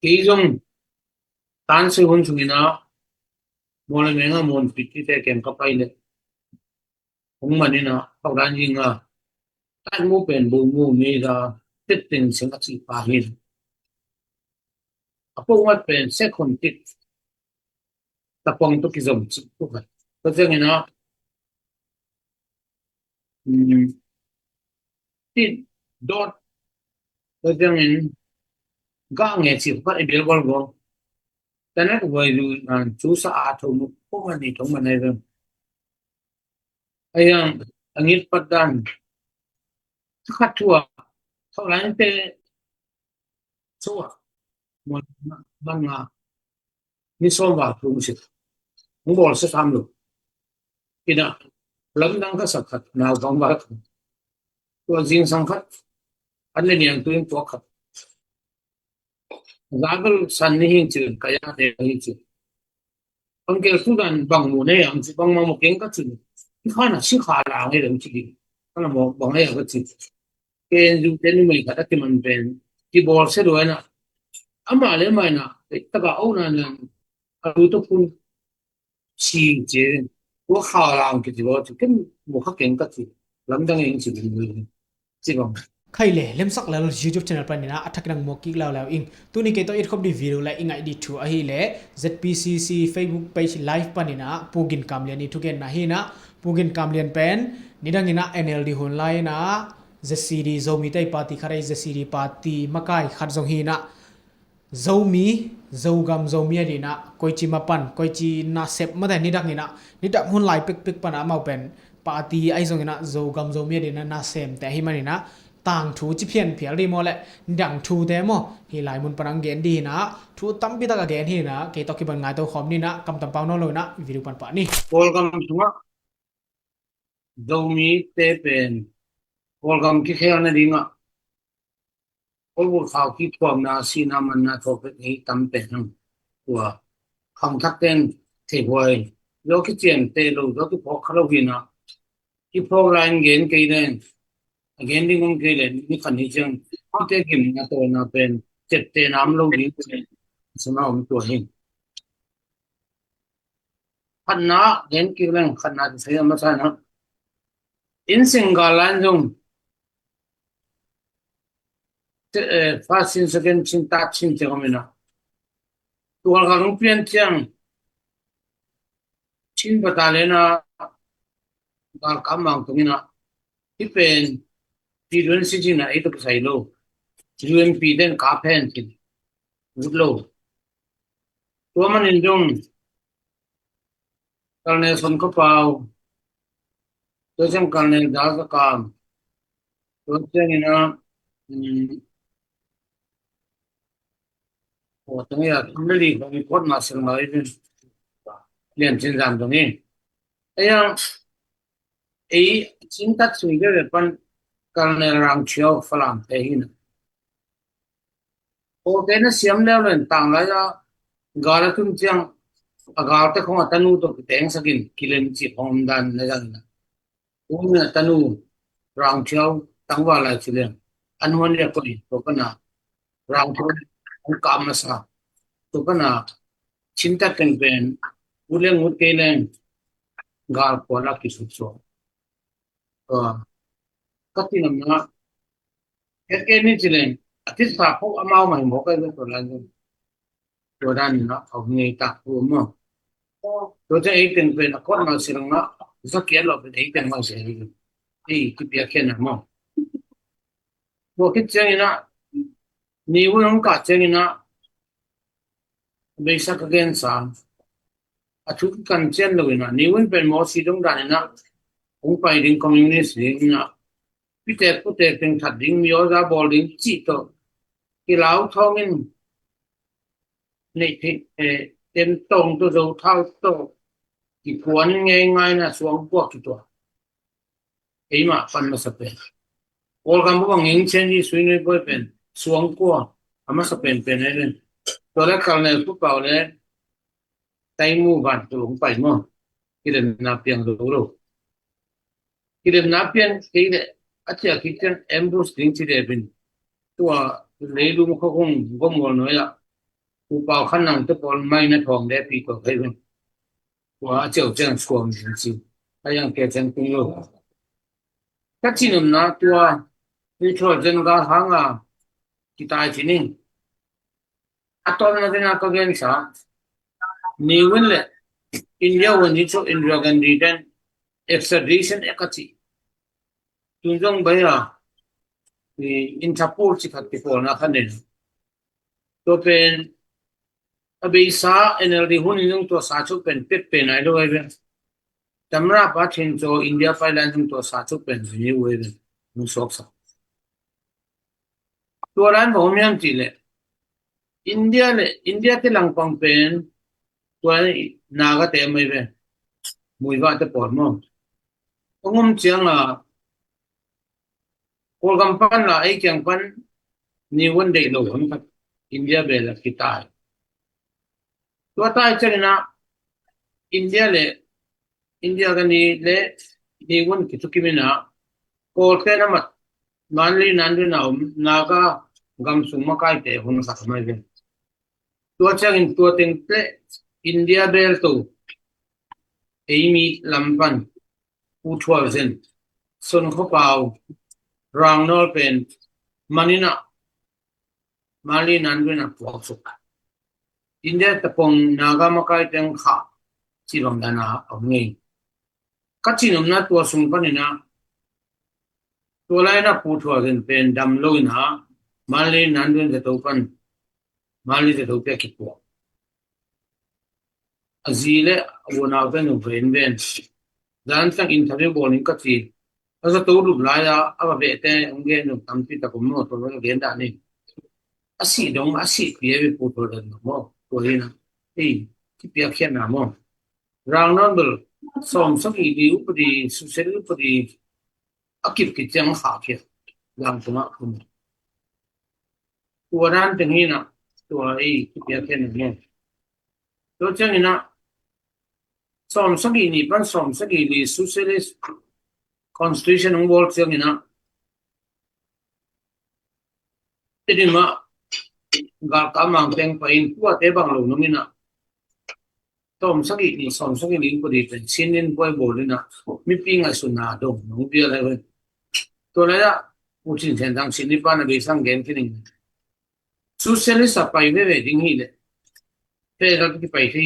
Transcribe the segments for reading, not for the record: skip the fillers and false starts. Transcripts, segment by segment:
개이종 단수 혼중이나 모르면은 뭔 비티테 겜 가파이네 공만이나 하우란징아 딴เป็นบูมีดาติดติงสิงคปาหินพวกมันเป็นเซคนติดตะปองตุกิจมพวกมันก็จะงี้นะติดดอดก็จะงี้กางเงสิพัดไอเบลกอลกอแต่นั้นก็ไว้ดูจูสะอาดทุกพวกมันนี่ตรงมันในเรื่องไอ้ยังอังกฤษปัดดันคัดทั่วเท่าไหร่แต่ชั่วมันมานี่ซ้อมว่าภูมิสิมึงบอกจะทำหรอกินอ่ะลำดังก็สักขัดนาวกองบาตัวจริงสังขัดอันนี้เนี่ยตัวเองตัวขัด자글산니힌지 안게 수단 방문에 암지 방마모 갱같은 이하나 시하라에 름치기 하나 뭐 방에 같이 게주 때문에 가다티만 벤 기볼세로에나 아마레 마이나 이따가 오나는 아루도푼 시제 뭐 하랑 그지고 지금 뭐 학갱같이 람당에 인지 지금 khaile lemsak la YouTube channel panina athaknang moki law ing tuni ke to it khop di video la ing id thu a hi le ZPCC Facebook page live panina pugin kamlian ni thugen na hina pugin kamlian pen nidangina NLD honlai na ZCD zomi tai party kharai ZCD party makai khat jong hina zomi zogam zomi adina koichi mapan koichi na sep ma da nidangina nidak honlai pek pana mau pen party ai jongina zogam zomi adina na sem te hi maninaต่างทูจิเพียนเพียรีโมแหละดังทูเดโมฮีหลายมุนปรังเกนดีนะทูตั้มปิตากะเกนฮีนะเกตอกิบันงายตัวคอมนี่นะกำตำเปาโนโลนะวิดีโอปันปะนี่ Welcome to Zomi Tepen Welcome ki khayana dinga Olbu khaw ki twam na sina man na topet hi tampen tua khang thakten thewai lo ki chen te lo ki phok khalo hina ki phok line gen keiden again ding kong keiden ni khani jang te gim na to na pen chette nam lo ni sama tua hin khanna gen kilen khanna se ma sa na in singalan jong first in second chin ta chin che komina tual ka rung pian chiang chin batalena gal kamang tumina ipen pilun sijina ito pasailo UMP den kapen tin udlo tuaman indong kalne son ko pau Dojang kalne daga kam dojang ina tengah kembali kami kuat masing masing lian cinta dong yang cinta sehingga depan karena orang Ciao Falang tehin kena siam level tang laya gara tum tiang agar te kong atanu to teng sakin kilen chi hom dan na jang na tanu rang Ciao tangwa la chilen anwan le ko to kana rang Ciao kamasa to kana cinta pen uleng utelen gal pola kisutso katinam na ni chilen atis pa ko amao mai mo ka to lan to dan na of ni ta ko mo to je iten pen ko na sirang na sa kielo pen iten ma se ki pia ken mo bo kit chen ni won ka chen na beisa ka gen sa achu kan chen lo na ni won pen mo si dong dan na ong pai ding communist ni na pite ten that ding mi oza bol ding chi to ki lao thong in nei ten tong to do thao to ki kuan ngai na suang po ki to ei ma pan ma sa pe ol kam bo ngin chen ni sui nei boy pen suang ko ama sa pen nen to la kal ne pu pau le tai mu ban to ong pai mo ki den na piang do ro ki den na pian ki de acha kitchen ambush ding chi de bin tua leilu mo khong gom gol no ya ผู้เป่าขันนังตะปอนไม่นะทองได้ปีกว่าให้เป็นว่าเจ้าจังสวมจริงๆถ้ายังแก่จังกุงโลถ้าที่นั่นนะตัวที่ช่วยจังกาหางอ่ะที่ตายที่นี่อัตโนมัตินะก็เกินสานิวันเลยอินเดียวันนี้ช่วยอินเดียกันดีดันextradition เอกที่ตุนจงไปอ่ะอินทัพพูดสิขัดที่พอนะคันนี้ตัวเป็นabisa energy hun nung to sa chu pen pet pen ai do ve tamra pa thin cho india pailan nung to sa chu pen ni we ve nu sok sa to ran bo myam ti le india te lang pang pen to na ga te mai ve mui va te por mo ngom chiang la kol gam pan la ai kyang pan ni won dei lo hon ka india be la kitaiตัวใต้เจริญนะอินเดียกันนี่วันกิจุกิมินะโคเทนะมัดมันลีนันดูนะนากากำสุมาไกเตหุนสักไม่เป็นตัวเจริญตัวเต็งเตอินเดียเบลตูเอมีลำพันอุทวาเซนส่วนเขาเป่ารางนอลเป็นมันนี่นะมันลีนันดูนะพวกสุกอินเดียตะปงนากามากายเต็งขาที่บังดานาเอาไงกัจจินมนะตัวสุงพันนะตัวไลนะพูดว่าเป็นดำลุยนะมาลีนันดุนจะตัวพันมาลีจะตัวเปียกิปัวอาจีเลวันเอาเป็นอุเบนเบนดันสังอินทรีบอลิงกัจจิอาจะตัวรูปลายอะอาแบบเตะองเกนุตั้มที่ตะกุมโนตัวเราเรียนได้นี่อาศัยดงอาศัยเพียบพูดว่าเรื่องมั้งตัวนี้นะที่เปียกแค่ไหนมั้งรางนั้นเบลสมสักอีดีอุปดีสุเสริอุปดีอากิบกิจยังหาเพียรางตัวนั้นตัวนั้นเป็นนี่นะตัวที่เปียกแค่ไหนมั้งตัวเจ้านี่นะสมสักอีนี่เป็นสมสักอีดีสุเสริ constitution ของ world เจ้านี่นะทีนี้มากามังเต็งไปอินพัวเตบังลงนี่นะต้มสักอีนี่สมสักอีนี่พอดีเป็นชิ้นนินป่วยโบเลยนะมีปิ้งไอสุนาดงน้องเบียอะไรเว้ยตัวนั้นอะผู้ชินเส้นทางชิ้นนี้ป้านะไปสังเกตที่หนึ่งสุเซลิสไปไม่เวดิงฮีเลยเพื่อเราที่ไปที่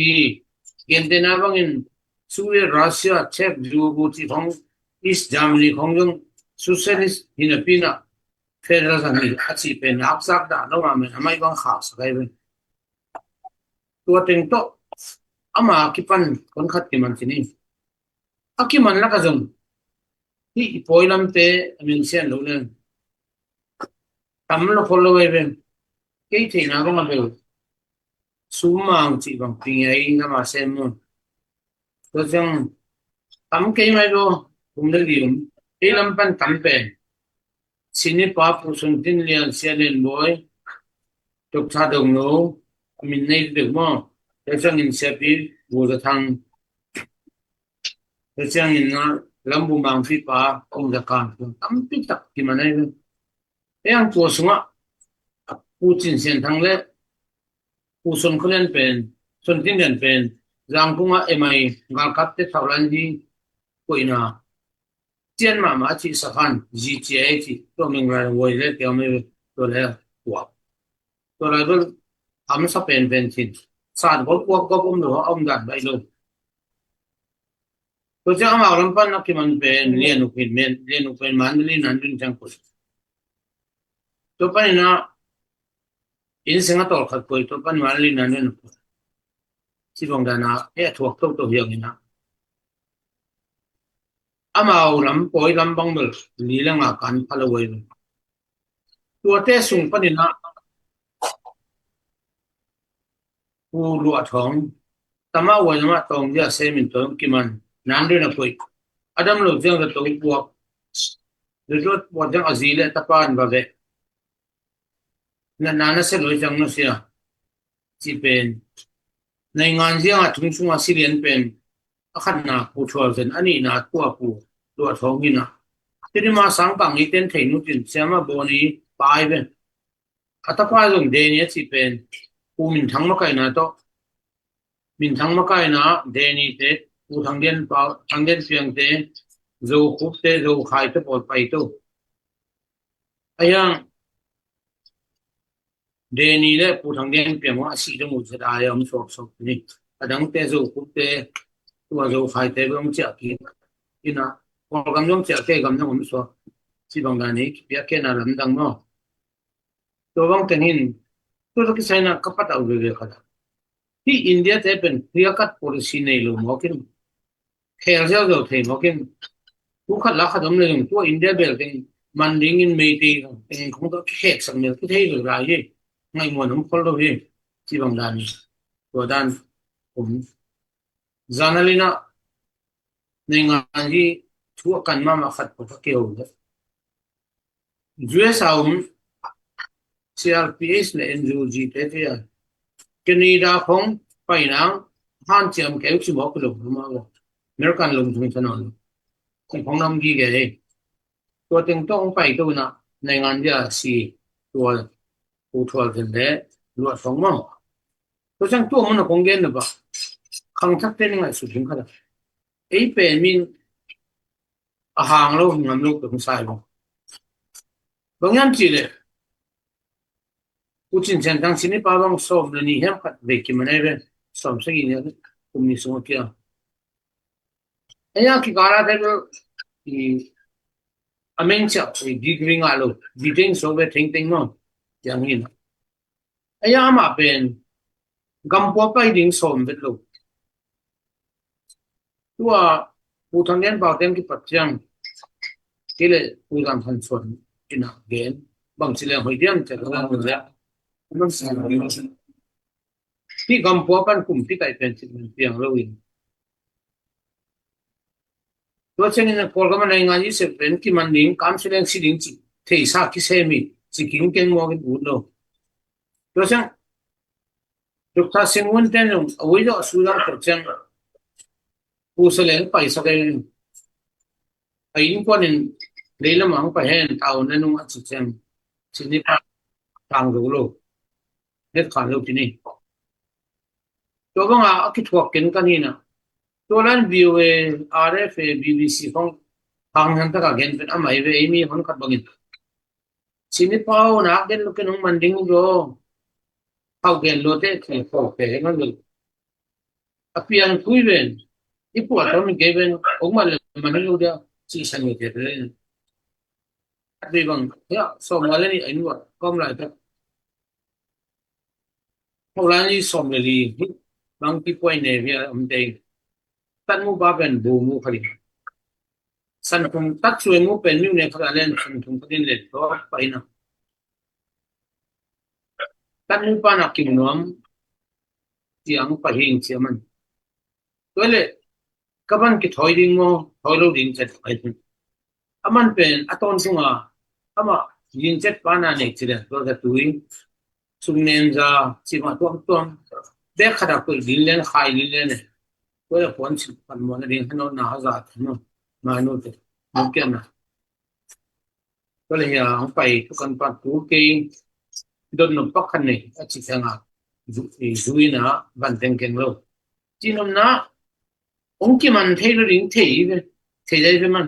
เกณฑ์เดนาบังอินสุเวรัสเซียเชฟจูบูที่ของอีสต์เยอรมนีของยังสุเซลิสฮินปีนะFederal ni achi pen aksak da no ma men amai bang khas kai ben tua teng to ama kipan kon khat ki man chini akiman la ka jong hi poilam te amin sen lo len tam lo follow ben ke the na ko ma be sumang chi bang ping ai na ma sem mo to jong tam ke mai do kum le lium e lam pan tam pen sini pa pusuntin lian sialen boy tok tha dong no min nei de mo te chang in sepi bu da thang te chang in na lambu mang fi pa ong da kan tam pi tak ki manai be yang tu sunga pu chin sen thang le pu sun kholen pen sun tin den pen jang kunga emai ngal kap te thaulan ji koinaเจียนมาที่สะพาน GTA ที่ตัวมึงรายวันเลยเกี่ยวไม่ตัวแล้วตัวอะไรก็ทำสเปนเป็นชิ้นสารก็ผมดูว่าเอาดันไปเลยตัวเจ้ามาลำพันนักที่มันเป็นเรียนอุปนมันเรียนนั้นจนจังกุศตัวปันนี่นะอินเสียงตัวขัดคุยตัวปันมันเรียนนั้นเนี่ยที่บางด้านนะถูกตัวเฮียงนี่นะอามาลำปอยลำบังเบลลีลังอาการพลวัยตัวเตะสูงปนินะผู้ลวดท้องตามาวันมาตองยาเซมินตองกิมันนันเรื่องคุยอดัมลูกจังจะตองบวกหรือรถบวกจังอาซีเลตะปานบาเวนั่นน่ะเสลอยจังนั่นเสียที่เป็นในงานเสียงทุ่งช่วงสิเรียนเป็นขันนาผู้ช่วยเซนอันนี้นาตัวผู้ตัวท้องนี่นะที่นี่มาสังกังอีเต็นเทนุจินเสียมาโบนี้ปลายเป็นอัตภาพตรงเดนี่ที่เป็น ปูมินทั้งมาไกนะโตมินทั้งมาไกนะเดนีเตปูทางเดียนเปาทางเดียนเสียงเตโจคุบเตโจขายเตปอดไปโตอายังเดนีและปูทางเดียนเปียงว่าสีตมุจะได้ยอมสอกนี่อดังเตโจคุบเตตัวโจขายเตบ่มจะกินอินะพอกำลังจะเตกำลังผมสอสิบังดานี้เปียกแค่นั้นลำดังเนาะตัวบางแต่หินตัวที่ใช้น่ะกับปัดเอาเลยค่ะที่อินเดียจะเป็นเรียกกัด policy ในโลกมอกินแค่เจ้าเจ้าเทมอกินทุกขัดลักขัดเลยตัวอินเดียเบลเป็นมันดิ้งอินเมตีเป็นของตัวแขกสังเกตที่เท่หรือไรไม่เหมือนของคนเราที่ที่บางด้านตัวด้านผมจานาลีนะในงานที่ทั่วกันมาขัดพวกเกี่ยวกับUS เอา CRPS และ NGOG เท่ๆแคนาดาของไปนังห้านเจียมแก้วชิบอกลงมาว่าอเมริกันลงทุนถนนของน้ำกีแกตัวตึงต้องไปตัวน่ะในงานจะสีตัวผู้ทวดกันแล้รวดสองมั่งตัวจังตัวมันคงเงินนะปะขังทักเต้นยังไงสุดถึงขนาดไอ้เป็นมินอาหารเราหงำลูกเป็นสายบ่บางอย่างจีเลยผู้ชินเช่นทั้งสิ้นป้าบางสอบเลยนี่เห็นขัดเบรกมันได้เป็นสอบสักอย่างนี้ผมมีสมมติไอ้ยาคิดการอะไรก็ที่อเมริกาที่ดีกรีงาลูดีทิ้งสอบไปทิ้งทิ้งมั้งอย่างนี้นะไอ้ยามาเป็นกำปั้วไปดิ้งสอบเป็นลูกตัวผู้ทำงานบอกเต็มที่ปัจจัยที่เลยผู้ทำทันส่วนที่นักเรียนบางสิ่งหัวเดียมจะต้องรู้แล้วมันสิ่งที่กำปั้วเป็นกลุ่มที่ใครเป็นสิ่งเพียงเราเองตัวเช่นนี้พอเรามาในงานที่เสร็จเป็นที่มันดิ้งการแสดงสิ่งที่เที่ยวสักที่เสมีสิ่งที่เก่งมากเป็นบุญเราตัวเช่นทุกท่าสิ่งวันเต็มเอาไว้จะสู้ได้ตัวเช่นผู้แสดงไปสักอย่างไอ้ยิ่งกว่านั้นเรื่องมันไปเห็นเอาในนุ่งอัศจรรย์สิ่งนี้ทางรู้โลกเด็ดขาดโลกที่นี่ตัวบางอ่ะคิดว่าเก่งกันนี่นะตัวนั้น VOA RFA BBC ของทางนั้นตะกันเป็นอะไรเว้ยมีคนขัดบังอินสิ่งนี้พอนักเด่นลูกน้องมันดิ้งอยู่เขาเก่งโลดเด็กเขาเก่งมันเลยอภิญญาคุยเป็นอีพวกเราไม่เก่งเป็นองค์มันมันรู้เดียวสิ่งสังเกตเลยดีบางเนี่ยสมัยนี้ไอ้หนูก็ไม่ได้เพราะว่านี่สมัยนี้บางทีพวกเนี่ยเนี่ยมันเองตั้งมุบ้าเป็นบูมูขลิสันคงตัดช่วยมุเป็นมิวเนี่ยเขาเล่นสันคงประเด็นเล็กก็ไปนะตั้งมุบ้านักกินน้ำที่อังไปเองเสียมันตัวเล็กก็มันคิดถอยดิ่งมั้งถอยลงดิ่งเสร็จไปถึงมันเป็นตอนสุ่งมายินเจ็ดปานาเนกเสร็จตัวจะตุยสุ่งเนินจะสิมาตัวเด็กขนาดตัวดินเล่นขายดินเล่นเนี่ยตัวจะพ้นสิมันมันเรียนขนมน่าจะมั้งมาโน่นเด็กมุกเกินนะก็เลยอังไปทุกคนปัดตัวเก่งโดนนปักขันเนี่ยจิตสังอ่ะจุยนะบันเทิงเก่งเลยจีนนะองค์ที่มันเทลลิ่งเทย์เทย์ได้ไหมมัน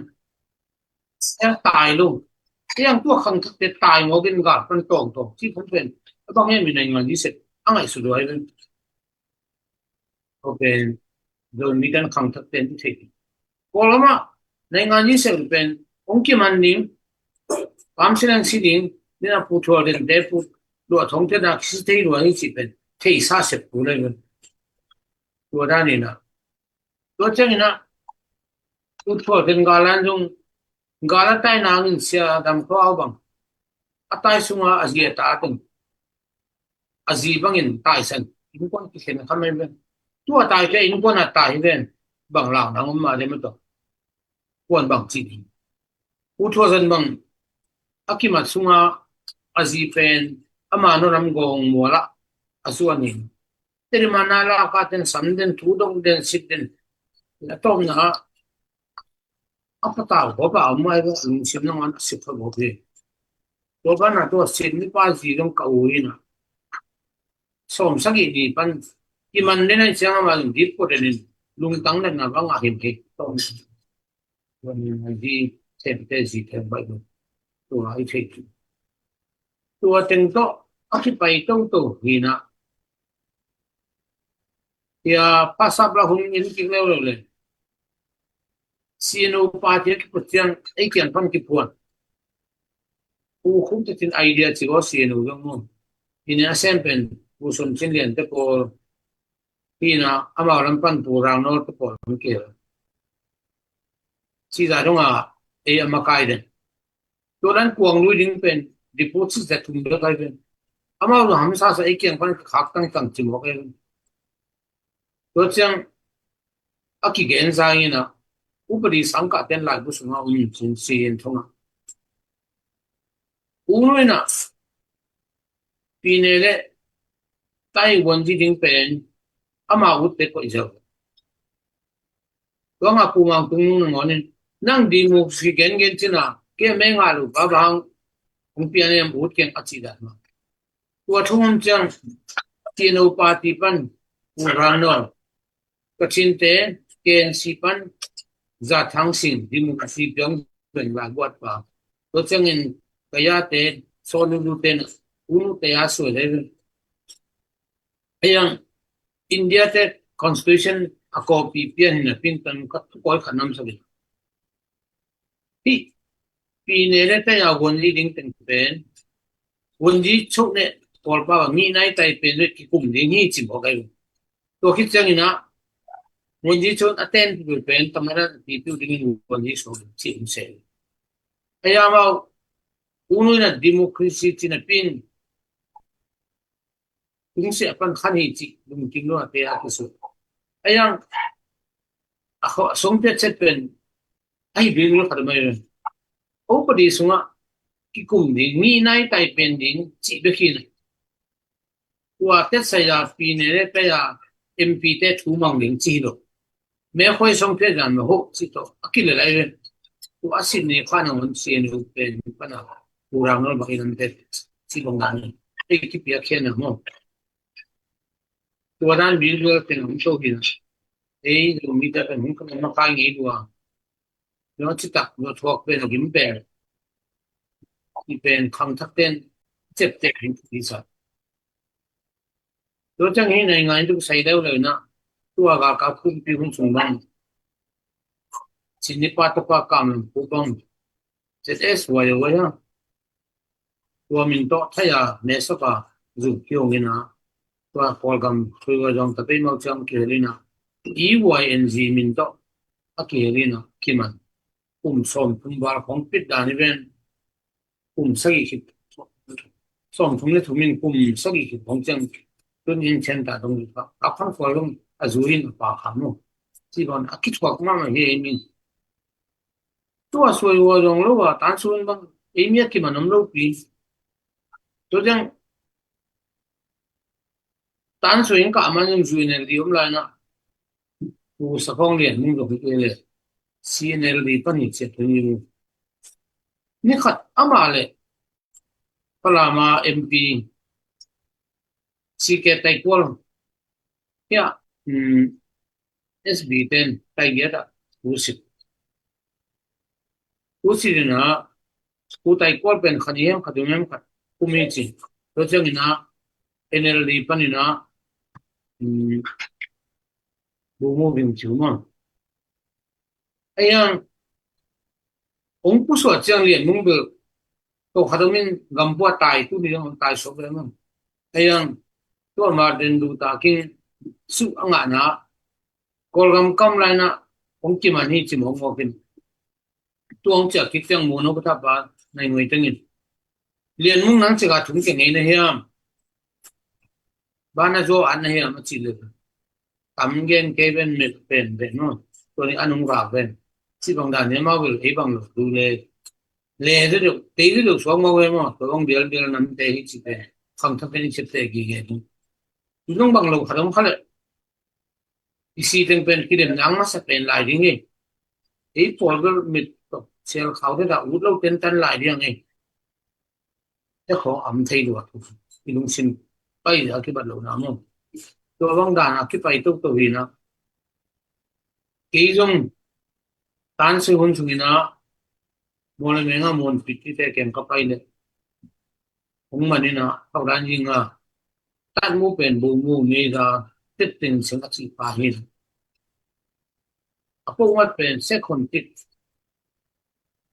ยังตายลูกยังตัวขังทักเตตายงอกินกัดเป็นตรงที่ผมเป็นต้องให้มีในงานที่เสร็จอะไรสุดเลยก็เป็นโดนมีการขังทักเตที่เทย์พอแล้วมาในงานที่เสร็จเป็นองค์ที่มันนิ่งความเสี่ยงสิ่งนี่นะผู้ช่วยเดินเดินผู้ดูท้องเทนักสิทธิ์ด้วยที่เป็นเทย์ซาเสพผู้เลยมันตัวด้านนี้นะตัวเจ้านี่นะผู้ช่วยเป็นกาลันจงกาลตายนางอินเสียดำเขาเอาบังตายสุงอาเจียตาตึงอาจีบังอินตายสันอินควันที่เห็นเขาไม่เป็นตัวตายแค่อินควันตายเป็นบังหลังนางมาเดี๋ยวมันต้องควันบังจีนผู้ช่วยสันบังอากิมัดสุงอาจีเป็นอามานุรำกงมัวละอาส่วนนี้แต่ที่มันน่ารักกันสันเดนทูดงเดนสิบเดนแล้วต้องนะapa tahu apa amai ba sim na man sip ba bobe to ba na to sin ni pa ji dong ka ui na ส่งสักดีปันที่มันได้เสียงมาดิบก็ได้ลุงตั้งนั้นนะว่าเห็นเหตุต้องวันที่เทปได้สิเทปไปตัวไอ้เทปตัวเต็งโตอธิไปต้องตัวหินะอย่าภาษาบาลีนี่กินแล้วเลยซีโนปาเทียก็เตียงไอ้เกียนพันกี่พวนผู้คุ้มจะเป็นไอเดียที่ว่าซีโนก็มั่งทีนี้เส้นเป็นผู้สนใจเรียนแต่พอที่นะอามาลังปันผู้รางโน้ตก็พอมันเกี่ยวซีจ่าตรงอ่ะไอ้อามาไกด์เนี่ยตัวนั้นกวางลุยดิ้งเป็นดิพูดสิ่งที่ทุ่มเทไปเป็นอามาเราทำซาสไอ้เกียนพันขักตั้งจิมบอกเองตัวเชียงอากิเกนซายนะอุปนิสังกัดเต็นหลายผู้สูงอายุสินเสียนทงอ่ะอุ้งเลยนะปีนี้เลยไต้หวันที่ดิ้งเป็นอามาอุดเด็กก็อีกแล้วตัวมาปูมาตรงนู้นงอนี่นั่งดีมุกสิเกนเกนที่น่ะแกไม่งาลูกบ้าบางคงเปลี่ยนยังอุดเกนอัดจีดันมาตัวทุ่งจังที่นูปาติปันปูรานอก็ชินเตเกนสิปันจะทั้งสิ่งดีมุกสิเปียงเป็นว่าบวชป่าตัวจังเงินกายเตโซลูลูเตนอุนุเตยาสวยเลยยังอินเดียเต constitution อากอปีเปลี่ยนเนี่ยเป็นตันก็ทุกคนขนมสักที่ปีนี้เนี่ยแต่ยาวันนี้ดิ้งเป็นวันนี้ชุดเนี่ยตัวป้าว่ามีนายไต่เป็นด้วยที่กลุ่มนี้นี่จิบออกไปตัวคิดจังนะวันนี้ชุดอัตเทนเป็นทำไมล่ะที่ตัวดิ้งวันนี้ชุดจิบเสร็จไอ้ยามาอุนุนะดิโมคราซีที่เนี่ยเป็นถึงเสียปันขันหิจิดุมกินโน่เตียกุศลไอ้ยังเขาสมเด็จเป็นไอ้บิลล์ขัดมาอยู่โอ้พอดีสุงะที่กลุ่มนี้มีนายไต่เป็นดิ้งจิบกินว่าเทศยาปีนี้เนี่ยไปยาเอ็มพีเตทูมังดิ้งจิโร่ไม่ค่อยสมเด็จกันไม่หกจิโตอักเลยเลยตัวสิ่งนี้ข้าน้องเสียนเป็นปัญหาผู้รางโน้ตบางทีนั่นเป็นสิ่งบางอย่างไอ้ที่เปียกแค่นั้นมั้งตัวนั้นบิลล์เป็นของโชคดีนะเอ้ยดูมีแต่เป็นของคนมาขายงี้ตัวแล้วจิตตักเราทวกเป็นกิมเป็นที่เป็นคำทักเต้นเจ็บเจ็บที่สุดตัวจังให้ในงานทุกใส่ได้เลยนะตัวกาคุ้มปีหุ่นสูงบ้างสินิปัตตปากามผู้บ้างเจ็ดไว้ไว้นะตัวมินโตทายาเนสกาจุดเกี่ยวงินะตัวพอลกัมคุยว่าจงตะเปย์มาจังเกลีนะEYNG มินโตอะเกลีนะคิมันส่งทุ่มบาร์ของปิดดานิเวนสักกี่ส่งทุ่มเนี่ยทุ่มมินสักกี่ของจังตัวนี้เช่นตาตรงนี้ครับอักขังฟอลล์อาจูรินปากขามโนที่บ้านอักขิดกว่ามาเฮียมินตัวสวยว่าจงรู้ว่าตานสวยบ้างมียคิมันน้ำลูกปีตัวจังตานสวยก็อามันยังสวยเนี่ยดีเลยนะผู้สักคนเรียนมึงก็ไปเลยCNLD ปันนี่เจ็บตรงนี้นี่ขัดอามาเลยพลามา MP ซีเกตไตกวลเนี่ย SB10 ไตเกียร์อะผู้สินะผู้ไตกวลเป็นคดีขัดยังไงขัดผู้มีจริงตัวเจ้านี่นะ NLD ปันนี่นะดูมูบิมจิวมั้งไอ้ยังองค์ผู้สวดเจียงเรียนมึงเบอตัวขัดมินกำปั้วตายตัวนี้มันตายสบเลยมั้งไอ้ยังตัวมาเดินดูตากินสุอังอานะกอลกำไรนะองค์กิมันนี่จิมองมองกินตัวองค์จากคิดยังโมโนกุทับบ้านในหน่วยตั้งอินเรียนมึงนั้นจะกาถุงเก่งไงนะเฮียบ้านน่ะโจอันนะเฮียมันจิเลยทำเงินเก็บเป็นเนาะตัวนี้อันนุ่งราเป็นที่บางด้านเนี่ยมาวิลไอ้บางลูกดูเลยเรื่องตีเรื่องสองมาเว้ยมั้งตัวองค์เดียวนั้นเตะหิจิเป็นคำทักเป็นชิบเตะกี่เงี้ยน้องบางลูกขนมขเลยอีซีถึงเป็นกิเลสยังมาสเป็นหลายอย่างงี้ไอ้พวกก็มิดเซลเขาที่เราอุดเราเป็นตันหลายอย่างงี้เจ้าของอำไทยด้วยอีลุงสิน pai akibat lo na mo to bang dan akipai tok to hi na ke jong tan se hun chungina mol menga mon pitti te kem ka pai le hung manina tawran jinga tan mu pen bu mu me ga tit tin sing chi pa hin apo wat pen second tit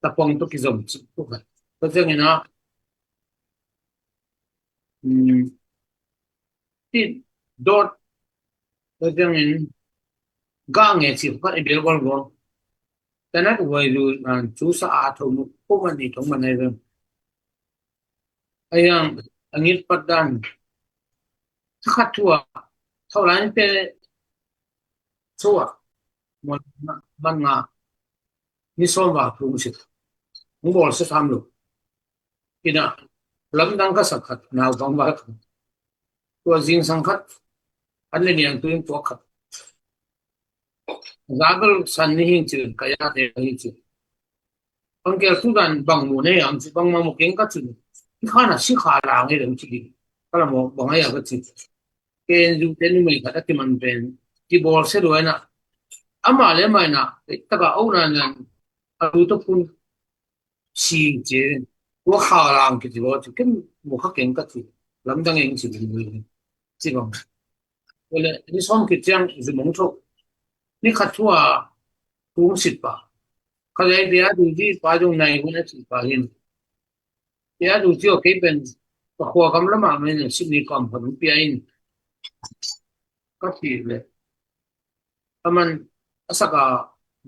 tapong to ki zom chi ko ka to jengina tit dot to jengin ga nge chi pa e bel gol gol tanat wai lu an chu sa a thong ko man ni thong man ai ve ayang angit padan khat tua tawran pe chuwa mon man nga ni som wa thu si mu bol se tham lu ina lam dang ka sakhat naw bang ba tua jing sang khat an le niang tuin to khat zagal san ni hing chi kaya de hi chi angkel tu dan bang mu ne ang chi bang ma mo keng ka chi khana si kha la nge dang chi di kala mo bang ya ka chi ken ju ten ni mai ka ti man pen ti bol se do na ama le mai na ta ka au na nan alu to pun si je wo kha lang ki ti bo chi ken mo kha keng ka chi lam dang eng chi ni chi bang wala ni som ki chang zu mong tho ni kha thua tu sit pa ka le dia du ji pa jong nai ko na chi pa hin dia du ji o ke pen ko khwa kam la ma me ni si ni kam pa pi ai ka ti le aman asaka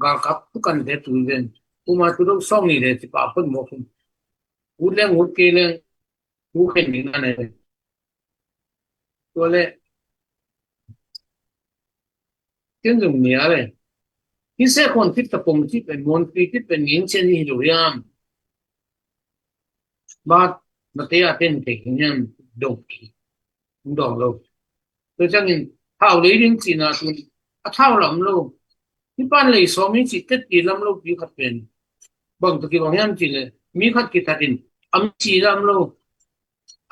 ga kap tu kan de tu ven kuma tu do song ni de ti pa pun mo kun u le ngut ke le u khen ni na ne to le ken jong ni ale ki se kon fit ta pom ti pen mon pi ti pen yin chen ni lo yam ba ma te a ten te nyam do ki do lo to chang in hao le ding chi na tu a thao lam lo ni pan le so mi chi tet ti lam lo pi khat pen bang to ki bang yam chi le mi khat ki thatin am chi lam lo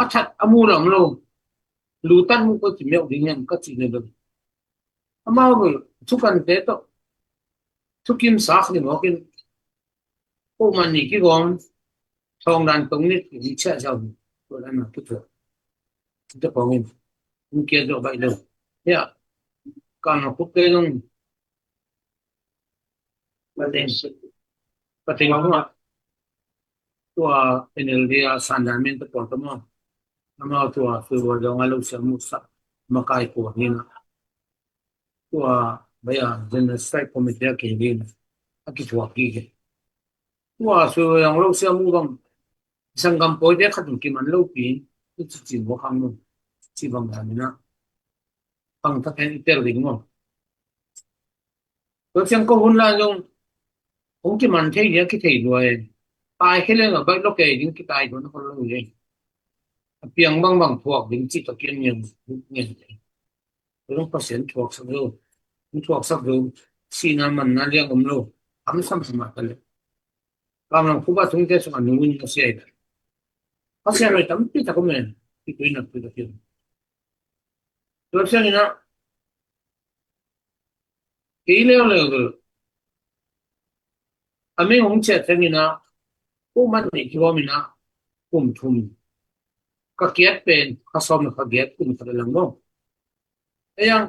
a that amu lam lo lu tan mu ko chi me ding yam ka chi le lo ama go chu kan te to chu kim sakh ni mo kin ko man ni ki gon thong dan tong ni ni cha jao ko la na tu to ko ngin ni ke do bai lo ya kan ko ke long pating ko tua energia sanamente por tomo nama tua fu do ngalo se musa makai ko hin tua baya den strike committee ke din aki tua ki ke tua su yang lo se mu bang sangam po de khat ki man lo pi chi chi mo khang no chi bang da na pang ta ken ter ding mo to chang ko hun la jong ong ki man thei ya ki thei duai tai ke le ga bai lo ke ding ki tai do na ko lo ye piang bang bang thuak ding chi to kien nyen nyen lo pasien thuak sa lo thuak sa lo si na man na le om lo am sam ma ta le kam lang ku ba tung te sa anu ni se ai pa se ro tam pi ta ko men ki tu na pi ta kien to chang ina ke le le go ame ong che chang ina ko man ni ki bo mi na kum thum ka kiat pen ka som ka get kum ta lang no ayang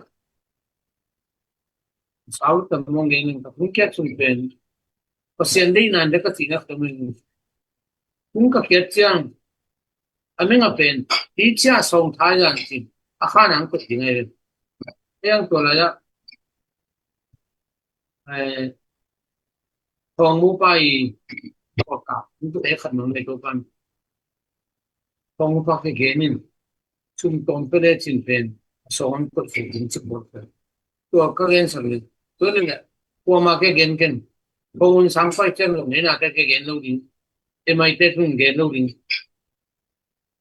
sau ta mong ngeng ka kum kiat sum pen pasien dei nan de ka tina ta men kum ka kiat chang ame nga pen ti cha song tha yan chi a kha nang ko ti ngai ayang to la ya thong mu pai ko ka ni to e khat nong nei to kan thong mu pa ke genin chum tom pe le chin pen song ko ti ding chi bo to ka gen sa le to le ko ma ke gen ken ko un sang pai chen lo ne na ke gen lo ding e mai te kun gen lo ding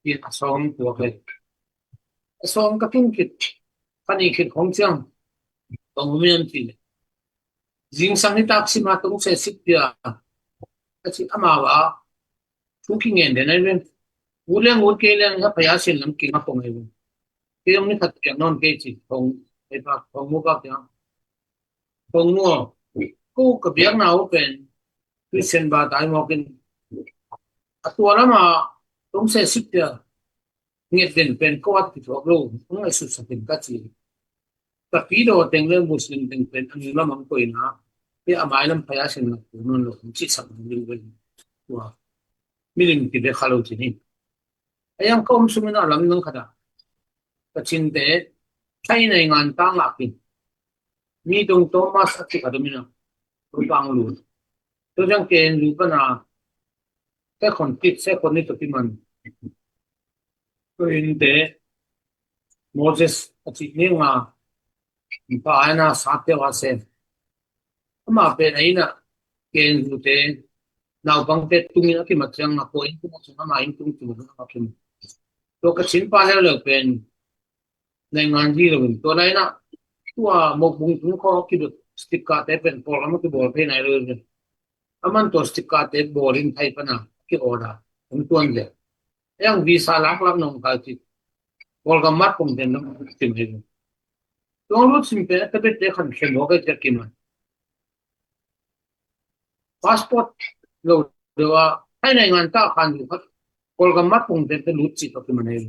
ti song ko ke song ka kin kit pani kit khong chang tong mu yan ti jing sang ni tak si ma tong se sip dia chi ama wa chu ki ngen de na ren u le ngut ke le nga pa ya sin lam ki ma ko ngai Kaya ni khat kya non ke chi thong ai pa thong mu ka kya thong mu ko ka biak na o pen Christian ba dai mo ken atwa lama tong se sip ya nge den pen ko at ti thok lo ngai su sa pen ka chi ta pi do teng le muslim teng pen ani la mang ko ina pe amai lam phaya sin na non lo chi sa ni le wa milim ti de khalo chi ni ayang kom sumina lam nang khada ka chin te chai nei ngan ta nga pin mi dong Thomas at ti kadumina ru pang lu to jang ken lu pa na te kon tit se kon ni to pi man to in te Moses at ti ni nga pa ana sa te wa se ma pe nei na ken lu te naw bang te tungin ki matyang na ko in ko sa ma in tung tung na kin to ka chin pa le pen nei ngan ji lo to lai na tua mok bung tung ko ki do stick ka te pen por ma ki bol pe nai lo aman to stick ka te bolin thai pa na ki oda tum tuan le yang visa lak lak nong ka chi bol ga mat pum den no tim he to lo sim pe ta pe te khan khem ho ga che ki ma passport lo de wa hai nai ngan ta khan ju khat bol ga mat pum den te lu chi to ki ma nei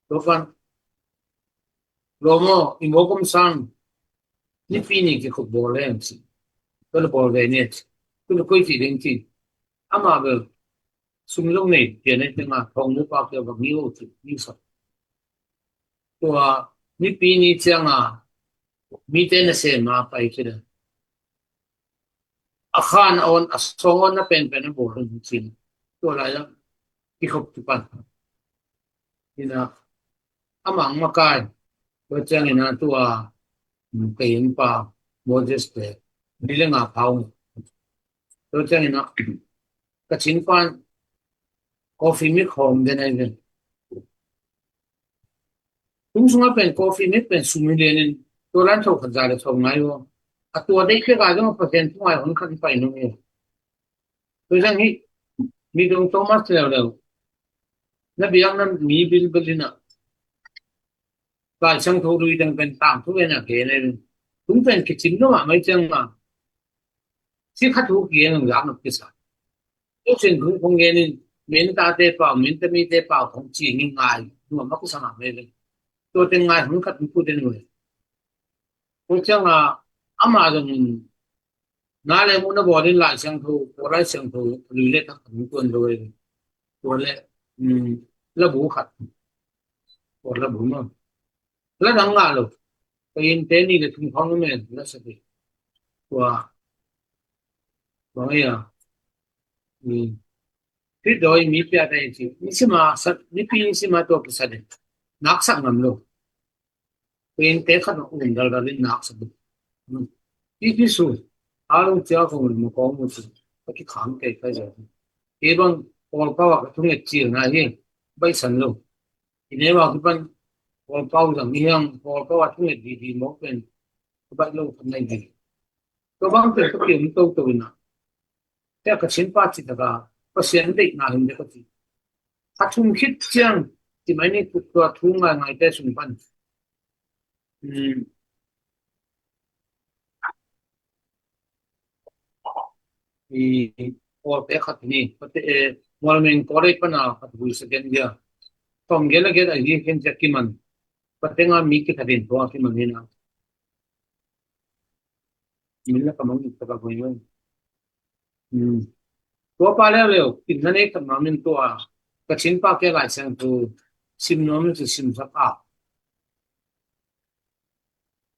to kan lo mo i mo kom sang ni fini ki khop bol le chi to le bol ve net to le koi chi ding chi ama be sum long nei te nei te nga thong nu pa ke ba mi o chi ni sa to ni fini chang a mi te na se ma pai chi da akhan on asongon na pen pen bol chi to la ya ki khop tu pan ina amang makai to chang ina to cái in pa Moses te bile nga phao to chang ina ka chin pan coffee mi khom de nai den tung sunga pen coffee mi pen sumi le nin to lan tho kha ja le thong ngai wo a to dei ke ga jong percent tu ai hon khan pai no ni to chang hi mi dong Thomas le le na biang nan mi bil bilina ba chang tho lui dang pen tang thu na ke ne tung pen ki chin no ma mai chang ma si kha thu ki en ga no ki sa to chen khu khong ge ni men ta te pa men te mi te pa khong chi ni ngai no ma ku sa ma me le to te ngai hong khat pu de no to chang ama dong na le mu na bo ni la chang thu ko lai chang thu lui le ta khong tuan lo to le la bu khat ko la bu ma la dang nga lo cái te ni le thung phong me la sa de wa wa ya thì đôi mi pia đây chứ mi sima sát mi pin sima to cái sao đấy nạc sắc ngầm luôn cái tế khát nó cũng đào lên nạc sắc cái số alo chơi không một con một chút cái khám cái gì cái bằng còn bao cái thùng nhật chiều này đi bay sân luôn thì nếu mà cái bằng còn bao rằng đi hàng còn bao thùng nhật đi một bên bay lâu không này gì cái bằng cái kiểm tô tôi nè cái chuyện phát triển đóก็เสียงตินาหินเด็กก็จีถ้าทุ่มคิดเชียงที่ไม่นี่ตัวทุ่งไงแต่สุนพันอีโอเปขัดนี่ก็เตะมอลเมนก็ได้ปนะขัดบุษกันเดียต้องเกล้าเกล้าอีกเห็นจากกิมันก็เต็งอามีกิทัดินตัวที่มันนี่นะมิลล์ก็มันอีกตัวก็ยังตัวปลาเร็วๆกินนั่นเองกับน้ำมันตัวกระชินปลาแก่หลายเสียงตัวซิมน้ำมันจะซิมสักอ่ะ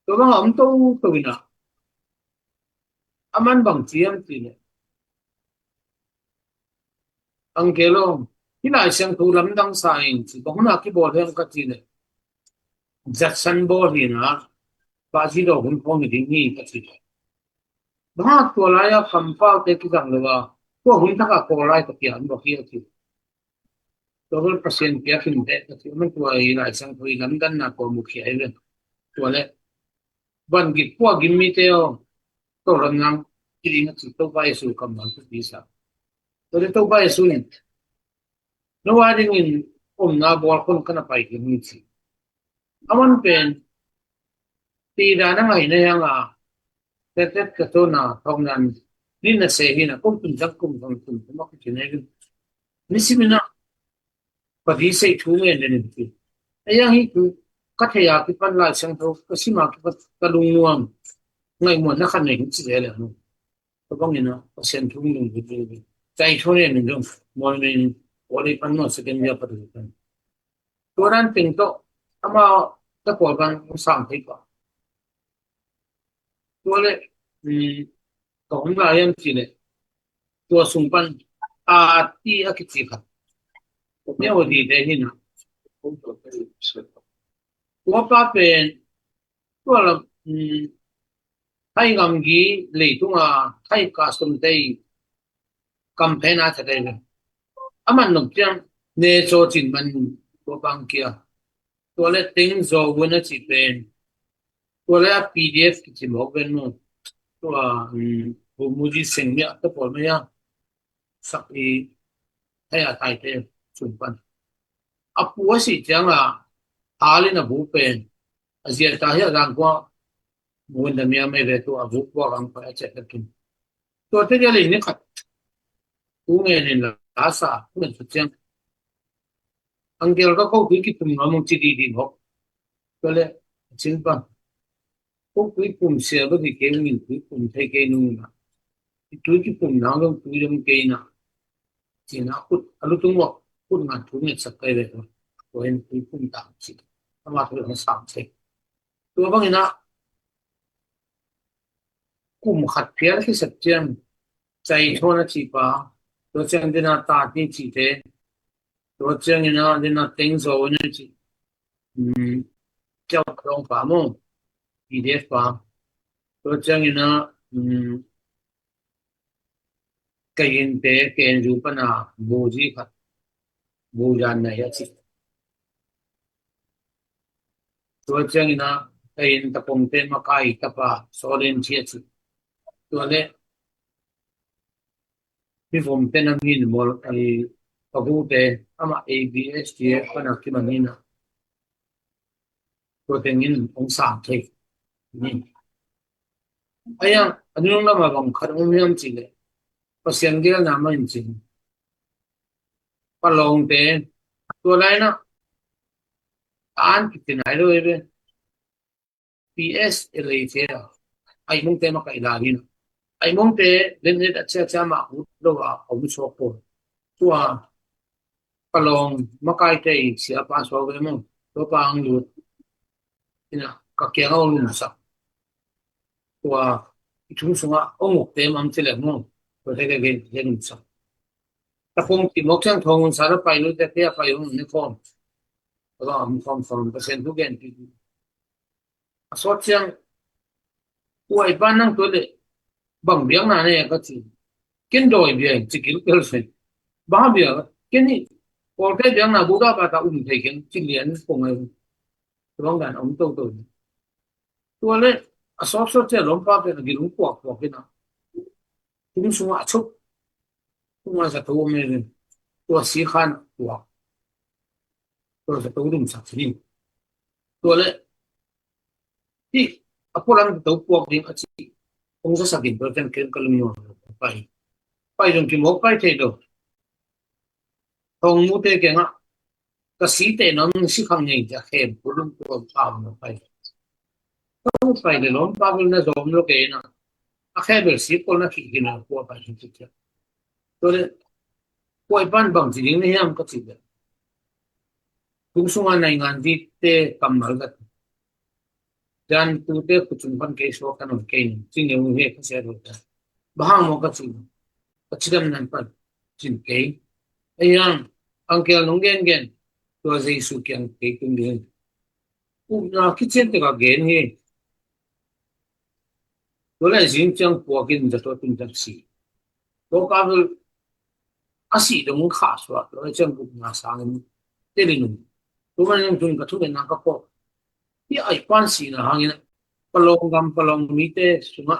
ตัวบางอันตัววินะอามันบางเสียงตีเลยอังเกลงที่หลายเสียงตัวลำดังสายสิบางคนอาคีบอลเรื่องก็ตีเลยจัดสันบอลนี่นะปลาที่เราหุ่นพองอยู่ที่นี่ก็ตีเลยบางตัวลายคำฟ้าเตะกี่ครั้งเลยว่าพวกหุ่นทักกับโคไลตะเกียนบอกเยอะทีตัวก็เปอร์เซ็นต์เพียงขึ้นเด็กที่มันตัวหลายสังตัวลำดันนะตัวมุขใหญ่เลยตัวเล็กบันกิจพวกกิมมิเตอตัวรำนังที่นี่ก็ตัวไปสู่กำลังทุกทีสักตัวนี้ตัวไปสู่นี่นว่าดิ่งนาบอลคนกันไปกิมมิสิ aman pen ti da na ngai na yang a tet ka to na thong nan ni na se hi na kum tum jak kum thong tum ma ku chine ni simina pa di sei thu nge ne ni ti ayang hi ku ka thaya ki pan la sang tho ka sima ka lung nuam ngai mo na khan nei chi le le no ko bang ni na pa sen thu lung bi bi chai tho ne ni dong mo ni oli pan no second ya pa du kan turan ting to ama ta ko ban sang thai kaตัวเลยของเรายังสิเลยตัวสุงปันที่อากิจิครับเนี่ยวันดีได้ที่นะตัวป้าเป็นตัวเราให้กำกี้เลยตัวให้กาสมได้กำเพนาจะได้เลยมันหนุกจังเนโจจินมันตัวบางเกียตัวเลยติ้งโจวันนั้นจิเป็นตัวเลย PDF กิจิบอกเป็นนู่นตัวมูจิสิงเนี่ยตัวผมเนี่ยสักทีให้อาไทยเทสุนปันปัวสิจังหาลินะบุเป็นอาเซียตาเฮียรังกว่ามูนดมีไม่เวตัวบุกว่ารังไปเจ็ดกินตัวที่จะเล่นนี่ขัดกูเงินนี่ลาซาเหมือนสุดจังอังเกลก็เขาคุยกับตุ้มน้ำมันจีดีหกก็เลยชินปันพวกคุยปุ่มเสียก็ที่เก่งยิ่งคุยปุ่มไทยเก่งนู่นนะคุยปุ่มน้ำก็คุยเรื่องเก่งนะจีน่าพูดอะไรตรงว่าพูดงานทุกเนี่ยสักไปเลยตัวเองคุยปุ่มต่างสิทำมาตัวเองสามสิบตัวบางอย่างนะกลุ่มขัดเพี้ยนที่สัจจ์ใจโทษนะจีบะตัวเจ้าเดินตาที่จีเตตัวเจ้าเนี่ยเดินเต็งโซ่เนี่ยจีเจ้าครองฝ่ามือPDF ပါတော့ကျန်ရင်ကရင်တဲ့ကင်ယူပနာဘူကြီးခတ်ဘူရန်နဲ့ရချစ်တော့ကျန်ရင်ကရင်တပုံတဲ့မကိုင်တပါစောရင်ချစ်တော့လေဒီပုံတဲ့နမင်းမောအဘူတဲ့အမ ABS ရဲ့ပနာကိမနီနာတော့တင်ရင်အောင်စားတဲ့นี่ayang ano yung namabang karong yung chile pasyan kila naman chile palong te tulay na taan kitinaylo ebe PS elitera ay mong te makailagi na ay mong te linit at siya makulo kamusok po tuwa palong makaitay siya pasok mo to pa ang lut kakyaw lumasakตัวทุ่งสงะองค์เต็มอันเฉลิมตัวเด็กๆเห็นสักแต่คงที่มกช่างทองสารไปรู้แต่เทียไปอยู่ในฟอร์มแล้วก็มีฟอร์ม2%ทุกอย่างที่สอดเชียงป่วยบ้านนั่งตัวเด็กบางเบียงนั่นเนี่ยก็จริงกินโดยเบียงจิกิลเกลสิบ้าเบียงกินนี่พอแค่เบียงน่ะบูดาปาตาเทกินจิเลียนคงเลยร้องกันตัวเลยสอบสวนล้มป้าเป็นกินหัวกินนะทุ่งสงะชุบทุ่งจะตัวไม่เป็นตัวสีขันตัวจะตัวดุมสักสิ่งตัวเลยที่พวกเราตัวพวกนี้อาจจะคงจะสักกินตัวเป็นเกินกลุ่มอยู่ไปจนกินหมดไปเท่านั้นทงมุดเก่งอ่ะก็สีเตนนั้นสีข้างนี้จะเข้มกลุ่มตัวข้ามไปต้องไปเลยล้มป้าเป็นน่าสมโลกเองนะแค่เบลสิคนน่ะขี้กินหัวไปจริงๆตัวเลยป่วยบ้านบางสิ่งนี่ยังก็สิเดทุ่งสงะในงานที่เตะกำมัลกันจันตูเตะกุจุนพันเกสวกันโอเคจริงๆเนี่ยก็เสียด้วยบ้างมันก็จริงก็ชิดมันนั่นปัดจริงเกย์ไอ้ยังอังเกลน้องเกนตัวใจสุขีอังเกย์ตุ้งเดินอุ้งคิดเช่นแต่ก็เกนเฮตัวเลยจริงจังพวกกินจะตัวตุ้งจังสีตัวก็คืออาศัยตรงข้าสวะตัวจังบุกนาสางเตลินุตัวมันยังจุนกับทุกอย่างก็พอที่ไอ้ป้านสีนะหางนี้ปลองมีเตสุงะ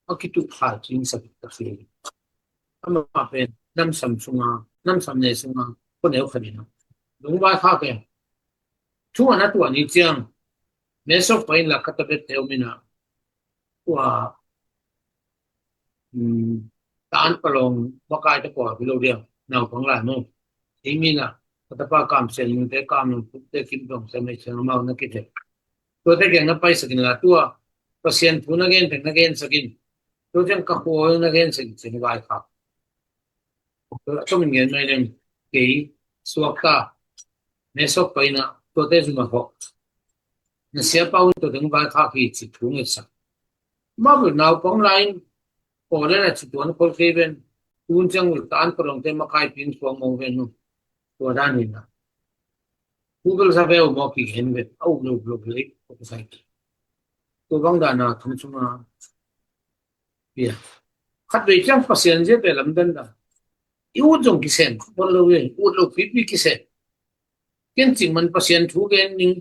อากิตุขาจริงสักตักสีทำมาเป็นน้ำสัมสุงะน้ำสัมเนสุงะคนเดียวขนาดนั้นลุงบ้าข้าแกช่วงนั้นตัวนี้จัง Mesok pa ila katabet teo mina wa taan palong bakay ta ko bilo dia na pangla no imina katapa kam sen mu te kam te kim dong se me chen ma na kite to te gen na pai sakin la tua pasien pu na gen na gen sakin to jang ka ho na gen sen vai kha to to min gen mai den ke suaka mesok pa ina to te zuma ho na sia pa to deng vai kha ki chi thu nge sa ma bu nau pang lain o le na chi tuan ko ke ben tun chang ul tan prong te ma khai pin so mo ven no to da ni na Google sa ve o mo ki hen ve au lo le ko sai to bang da na thum chuma ya khat ve chang pasien je pe lam dan da yu jong ki sen ko lo ve u lo pi ki sen ken ching man pasien thu gen ning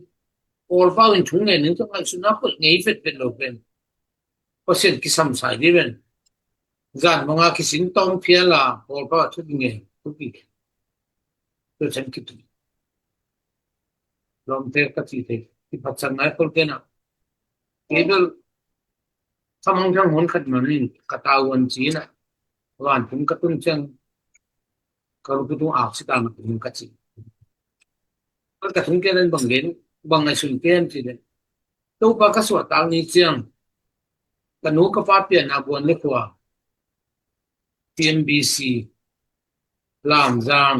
or pa in thung ne ning chang ai su na ko ngei vet pe lo ven pasien ki sam sai di ven gan mga ki sin tong phia la or pa thu nge thu pi to chen ki tu lom te ka chi te ki phat sang nai kol ke na kebel samang jang hon khat man ni ka ta wan chi na wan thum ka tung chang ka ru tu a si ta ma tung ka chi ka thung ke len bang gen bang na sun ken chi de to pa ka so ta ni chiang ka nu ka pa pian na bon le kwa TMBC lam jang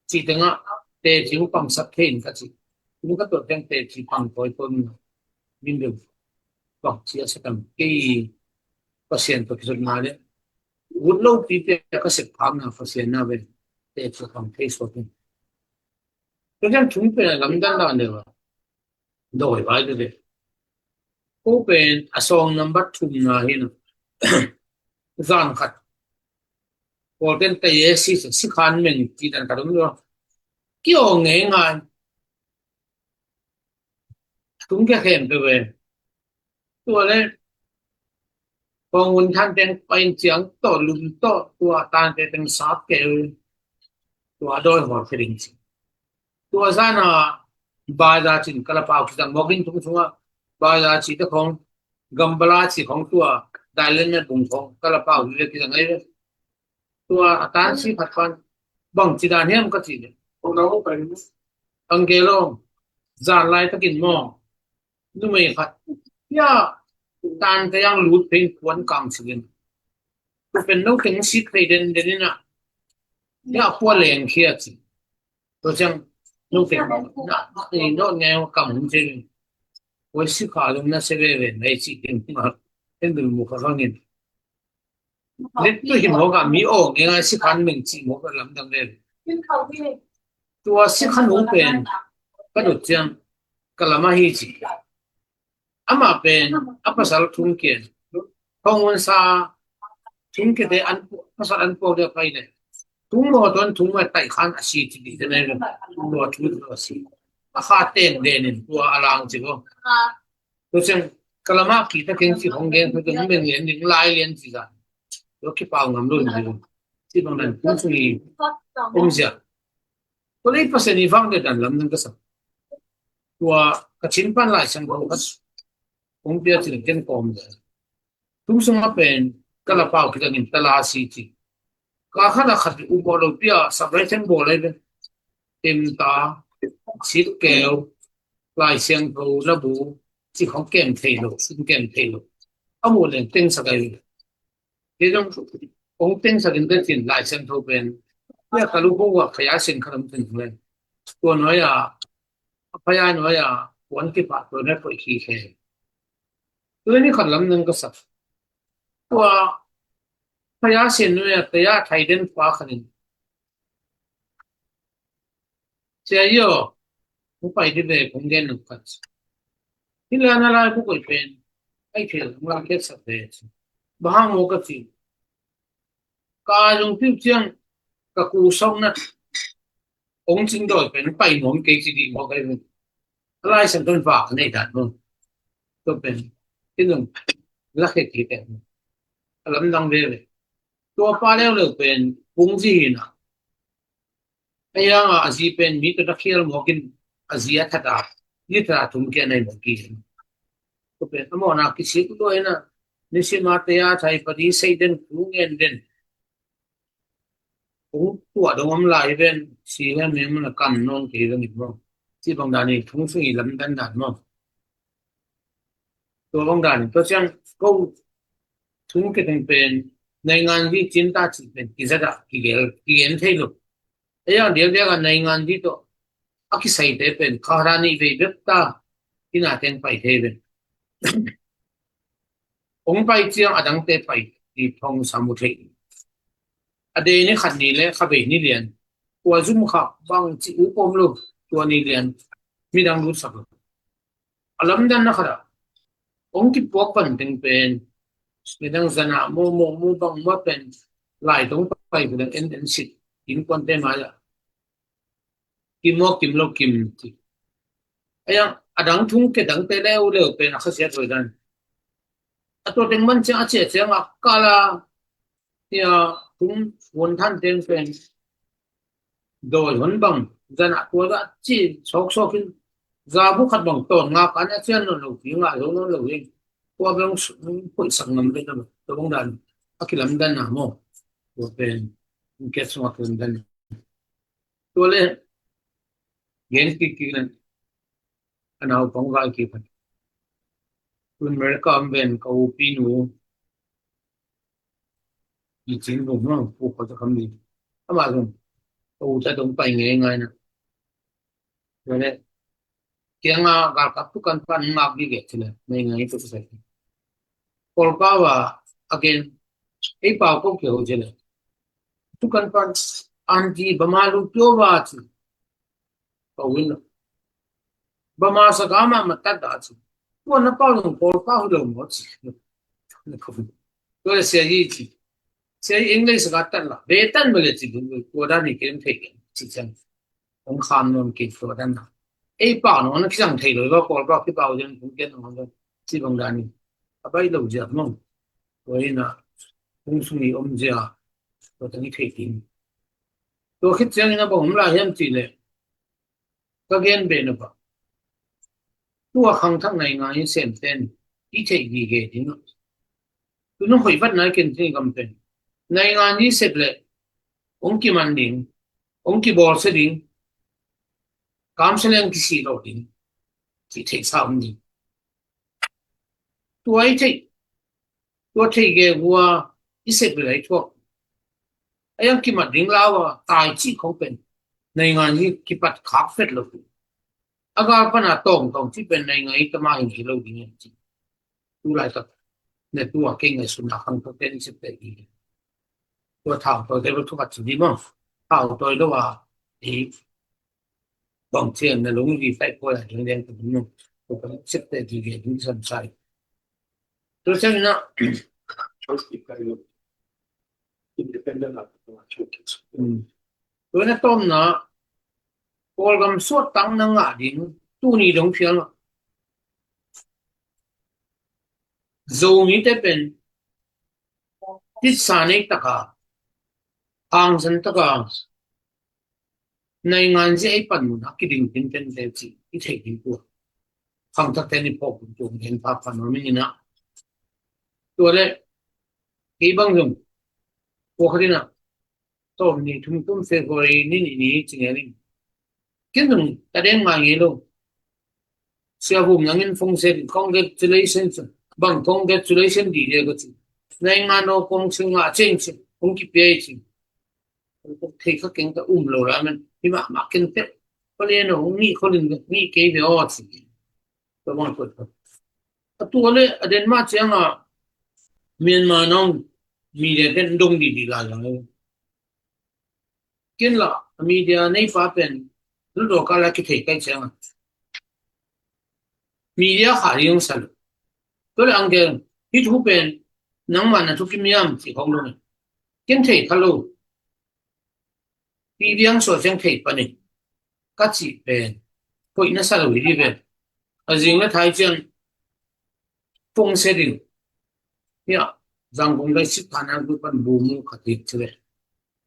chi tenga te chi pang sak thein ka chi nu ka to teng te chi pang poi pon min de bang chi sa kam ke pasien to ki na le would low pi pe ka se phang na pasien na ve te chi pang te so tin to jang chung pe lam dan da ne wa doi vai de open asong number 2 na hin zan khat Golden tay si khan men ti dan ka dum lo kyo nge ngan tum ke khem pe we to le pong un than ten pain chiang to lum to to tan te ten sa ke to doi ho thring chi to zana ba da chin kala pa ki dang mogin tu chunga ba da chi ta khong gambala chi khong to dailen ne bung khong kala pa le ki dang aiตัวตาสิผัดฟันบังจิดาเนี่ยมันก็จีเนี่ยพวกเราไปอังเกลงจานไล่ตะกินหม้อนู่ไม่ขัดย่าตานก็ยังรูดเพลงควนกลางสินเป็นนกถึงสิเคยเดินนี่นะย่าพัวแรงเคียสิตัวจังนกถึงนะนี่นกแนวกำจริงไว้สิขาลงน่ะเสเว่นในสิกินมาเป็นดูมุขฟังเงินเล็กตัวหินหัวกับมีโอ่งยังไงสิคันหนึ่งจีหัวกับลำดังเด่นตัวสิคันหัวเป็นกระโดดจังกะละมาฮีจีอามาเป็นอัปสารทุ่งเกียนพองวันซาทุ่งเกียนอันภาษาอันโปรเดียไปเนี่ยทุ่งโมตอนทุ่งมาไต่ขันอาชีพดีจะไหนกันตัวทุ่งตัวสิอาคาเต้นเด่นตัวอลังจีก็ตัวจังกะละมาขีดตะเกียงจีของเด่นตัวจังเป็นเหรียญหนึ่งลายเหรียญจีกันYoki pa ngam lo ni ti bang dan pu ni umja to le pa se ni wang de dan lam nan ka sa tua ka chin pan lai sang ko ka ong pia ti ken kom de tum sung ma pen ka la pa ki da nin tala si ti ka kha da khat u bo lo pia sa bre chen bo le tim ta sit keo lai siang ko la bu chi khong kem thei lo sin kem thei lo amu le teng sa kaiที่ต้ององค์เต็งสักนิดสินหลายเส้นทุเป็นเนี่ยกระลูกว่าขยายสินขนมถึงเลยตัวน้อยพยายน้อยวันที่ปะตัวนี้ปล่อยขี้แค่ตัวนี้ขันลำนึงก็สักตัวพยายสินน้อยแต่ยาไทยเด่นฟ้าขนินเสียเยอะผู้ไปที่เด็กผมเด่นหนึ่งกันที่เรื่องอะไรผู้ก่อเป็นไอ้เรื่องเราแค่สักเดียวบางโอกาสการลงทุนเชื่อกับกู้ส่งนะองค์จริงโดยเป็นไปหนุนเกจิดีบอกเลยอะไรสันต้นฝากในด้านนู้นก็เป็นที่หนึ่งลักเหตุที่แต่ลำดังเลยตัวป้าเลี้ยวเลยเป็นปุ่งจีนะไอ้ยังอาจีเป็นมีตัวนักเขียนหมอกินอาเซียทัดา นี่ตราทุมเกในบกีก็เป็นอมอนาคิสิกด้วยนะนิสิมาเตียไทยปฏิเสธเด่นทุงเงินเด่นผมตัวดงอมลายเป็นสีแห่งนี้มันกันนอนเกี่ยวกับมั้งที่บางด้านนี่ทุงสิ่งลำดันด้านมั้งตัวบางด้านก็เช่นก็ทุงก็เป็นในงานที่จินตาจิเป็นกิจการกิเกณฑ์ที่ลูกไอ้ยังเดี๋ยวกันในงานที่ตัวอักษรเเป็นคารานีเวบตาที่น่าเต็มไปเทเป็นองไปเจียงอดังเตไปที่ทองสมุทรอเดนี่ขันนี้เลยขับไปนี่เรียนตัวซุ่มขับบางจิอุปมลูกตัวนี้เรียนมีดังรู้สักอลัมดันนะครับองค์ที่พวกปันถึงเป็นมีดังสนาโมบังว่าเป็นหลายตรงไปเป็นเอ็นเอ็นสิกินคนเต็มมาละกิมโมกิมโลกิมที่ไอ้ยังอดังทุ่งเกดังเตเลวเลวเป็นอาเซียตัวนั้นตัวเต็งมันจะอาเซียเสียงอ่ะกาลาเนี่ยทุ่งวันท่านเต็งเป็นโดยวันบังจะนักตัวก็จีชกกินซาบุขัดบังต้นงากันเสียนนลูกยิงอ่ะลงลูกยิงตัวเป็นผู้สังนำเป็นตัวบางด้านอักขิลำดันนะโมตัวเป็นเกสมาเป็นดันตัวเล่เย็นกี่นั่นอันเอาของกายกี่พันคุณเมริกาเป็นเขาปีนูอีจิงตรงนั้นผู้เขาจะคำนี้ถ้ามาตรงเขาจะตรงไปไงนะตัวเล่เกี่ยงกับทุกการพันมากดีเกตเลยไม่ไงตัวใส่พอป้าว่าagain ไอ้ป้าก็เกี่ยวเจเลยทุกการพันอันที่ประมาณลูกโยบาสิเขาวินประมาณสักอามามาตัดได้สิวันนั้นป้าลงพอป้าหัวหมดสิตัวเสียยี่สิเสียอังกฤษก็ตัดละเบตันเบลสิตัวด้านนี้เก่งเท่กันสิจังผมข้ามนนกินตัวด้านนั้นไอ้ป้าโน่นคิดจังเท่เลยว่าพอป้าที่ป้าจะผมเก่งมันก็สิบางด้านนี้ไปเราจะมั่งตัวนี้นะผมสุนีอมเจ้าตัวนี้เท่จริงตัวคิดจังนะผมลาเห็นจีเลยก็เก่งเป็นนะป้าตัวข้างทั้งในงานเส้นเต้นที่เท่ดีเก่งนะตัวน้องหอยฟัดไหนเก่งที่กำเป็นในงานนี้เสร็จเลยองค์กิมันดิ่งองค์กิบอลเสดิ่งการแสดงที่สี่เราดิ่งที่เท่สามดิ่งตัวไอ้เท่ตัวเท่เกี่ยวว่าอีเสร็จเลยทั่วไอ้ยังกิมันดิ่งแล้วว่าตายที่เขาเป็นในงานนี้กิปัดขาเฟดเราอากาศปัญหาตรงที่เป็นในงานที่มาเห็นที่เราดิ่งจริงดูหลายตัวเนี่ยตัวเก่งไอ้สุนัขของตัวเต้นเสร็จเลยตัวถามตัวเด็กทุกข์ดีมั้งถามตัวแล้วว่าบางเที่ยงในหลวงดีไฟป่วยเรื่องตัวนู้นตัวก็เสร็จดีเรื่องสนใจตัวเช่นนั้นindependent of the churches ตัวนั้นต้นนะพอเราสวดตั้งนั่งอ่ะดิตู้นี้ลงเพียงโจมีแต่เป็นที่สานิตกาทางสันตกาในงานที่ไอ้ปันมุนักกินเป็นเด็กที่เท่ดีกว่าทางทักเทนิพอคุณจงเห็นภาพพันธุ์ไม่นะตัวเล็กที่บางอย่างพวกนี้นะตัวนี้ทุ่มเฟบรีนี่จริงๆนี่คิดถึงแต่เรื่องงานนี้ลูกเสียบุญยังเงินฟงเสร็จ congratulations บาง congratulations ดีเลยก็จริงในงานเราคงซึ่งว่าเจ๋งสิคงคิดไปจริงที่เขาเก่งก็โลแล้วมันที่มาเก่งเต็มก็เรียนว่านี่คนหนึ่งนี่เกี่ยวกับสิ่งตัวมันก็ตัวเลยเดินมาเชียงอ่ะเมียนมาน้องมีเดียเป็นดงดีๆอะไรกินละมีเดียในฟ้าเป็นรู้ตัวกันแล้วคิดถึงกันเชียงมีเดียขายยังสั่งตัวเลยอังเกณฑ์ที่ทุกเป็นนังมันทุกที่มีอ่ะที่ของเราเนี่ยกินเถอะฮัลโหลที่เลี้ยงส่วนเชียงเถอะปะเนี่ยก็จีเป็นพวกอินสาลวิธีเป็นจริงแล้วไทยเชียงฟงเสดิเนี่ยจังคงได้สิบพันอันดูเป็นบูมูขัดติดเลย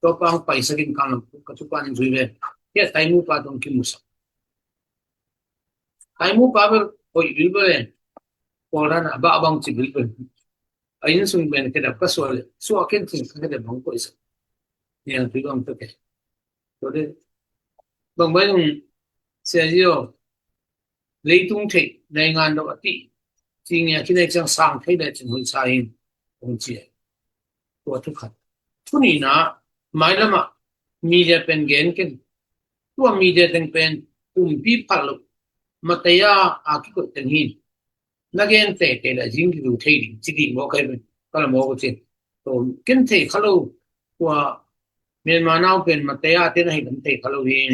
ตัวปังไปสกินกันกับทุกวันจุยเป็นเนี่ยไทยมูปาตรงกิมุส ai mu pa ber oi bil ber pora na ba bang chi bil ber ain sung ben ke da ka so ken tin ka da bang ko is ya tu bang to ke to de bang ba yung se ji yo lei tung thei nai ngan do ati chi nya ki dai chang sang thei da chin hu sa yin ong chi to tu khat tu ni na mai lama media pen gen ken tu media teng pen pi phal mataya a ki ko ten hin nagain te la jing ki du thei di chi di mo kai ben kala mo ko che to ken thei khalo kwa Myanmar now pen mataya te na hi dan thei khalo hin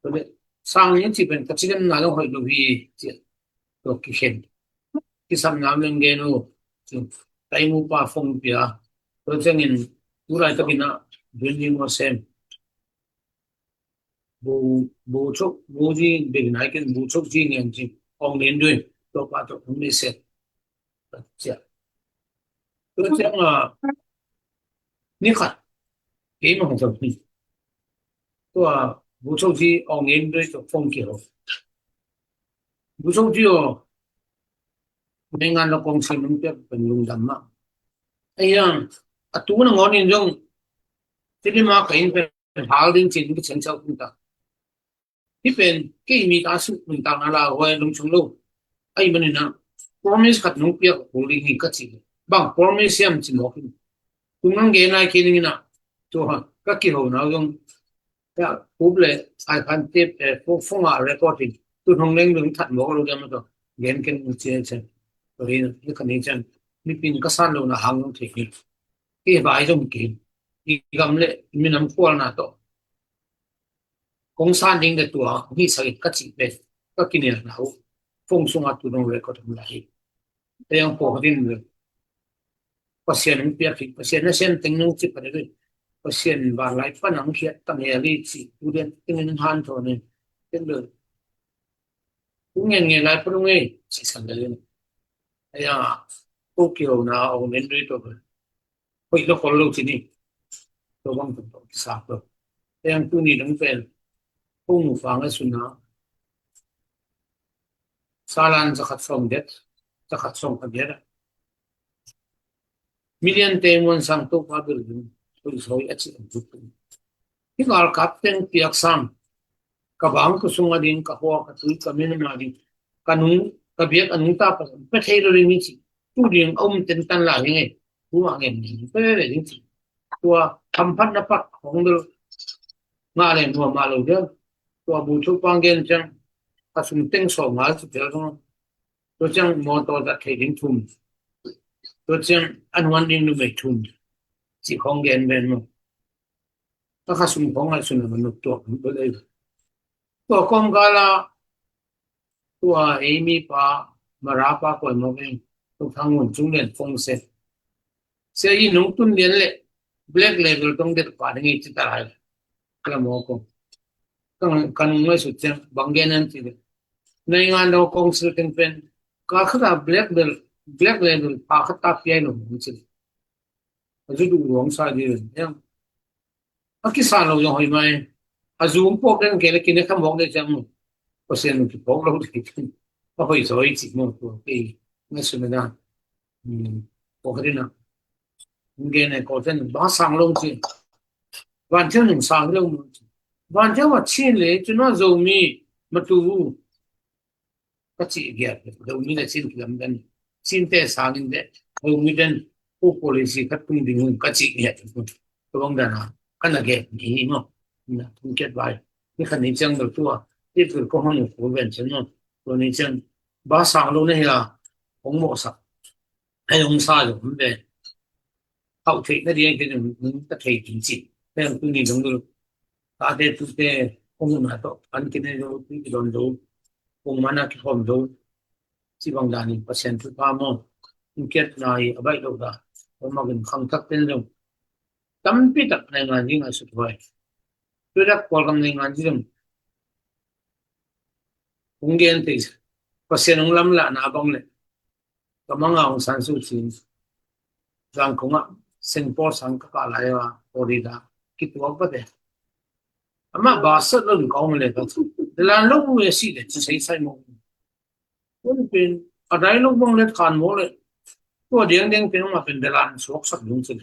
to le sang yin chi pen ka chi na lo hoi lu hi chi to ki hen ki sam nam leng ge no tai mu pa phong pia to chang in tu rai ta bina dun ni mo sem bo chok bo ji be nai ken bo chok ji ngen ji ong len dui to pa to me se ja to chang ni khat ke mo hong chok ni to bo chok ji ong len dui to phong ki ho bo chok ji o me ngan lo kong sim nung pe pen lung dam ma ai yang atu na ngon in jong ti ma ka in pe hal din chin bi chen chau kun ta ti pen ke mi ta su mun ta na la ho lung chung lo ai man na promise khat nung pe ko ri ni ka chi bang promise yam chi mo kin tung nang ge na ki ni na to ha ka ki ho na jong ya puble ai kan te fo phong a recording tu nong leng lung that mo lo ga ma to gen ken che che to ri ni ka ni chan ni pin ka san lo na hang nong the ki ke bai jong ki i gam le mi nam khwal na to kong san ding de tua ni sa ka chi pe ka ki ne na ho phong sung a tu nong record ma la hi te yang po din le pasien ni pia fi pasien na sen teng nong chi pa de pasien ba lai pa nang khiat tam he li chi tu den ting ning han tho ne ten le ku ngen nge lai pa nge chi san de le ya ko ki ho na o nen ri to hoi lo ko lo chi ni to bang to sa to te yang tu ni dong pen kung fang a suna salan sa khatsong det sa khatsong ka bera million temon sang to pa bil dun to soi achi dut ki kal kapten piak sam ka bang ko sunga din ka ho ka tu ka min ma din kanu ka biak anu ta pa pe thei lo ni chi tu din ten tan la nge tu ma nge ni pe le ni chi tua tham phat na pat hong do nga le no ma lo de tua bu chu pang gen chang ka sum teng so ma chi de no to chang mo to da thei din thum to chang an wan din nu me thum chi khong gen ben no ta ka sum khong al sun no to ko le to kom gala tua amy pa marapa ko mo ben to thang mun chung len phong se yi nung tun len le black level tong de pa ngi chi ta hai kala mo ko kan ngai su chen bangen an ti nei ngan do kong su ten pen ka kha black level pa kha ta pi no mu chi aju du rong sa ji ya akisan lo yo hoi mai azum po den ke le kin kha mo de jam ko sen ki po lo ki ko hoi so i chi mo ko pe na su na ko hrina nge ne ko ten ba sang lo chi wan chen ning sang lo mu wan chen wa chin le chu na zo mi ma tu ka chi ge do mi na chin lam dan chin te sang in de do mi den ko policy ka tung ding ka chi ge to bang da na ka na ge ni no na tung ke bai ni khan ni chang do tu a ti tu ko hon ko ven chen no to ni chang ba sang lo ne la hong mo sa ai hong sa lo be hậu thị nó đi cái những cái thầy chính trị nên tôi nhìn giống như ta đây tôi đây không mà to anh cái này rồi cái đòn đâu không mà nó cái hôm đâu chỉ bằng là những percent thứ ba môn những cái này ở đây đâu đó mà mình không chắc tên đâu tấm biết tập này là gì là sự vậy tôi đã qua cái này là gì đâu cũng ghen thì percent ông lắm là nào bằng này cái mga ông sản xuất xin rằng cũng ạ Singapore sang ka lai wa orida ki tu ba de ama ba sa lun ko mo le ta la lo mo si le chi sai mo kun pin adai lo bong le khan mo le to ding ding pin ma pin de lan sok sak dung chi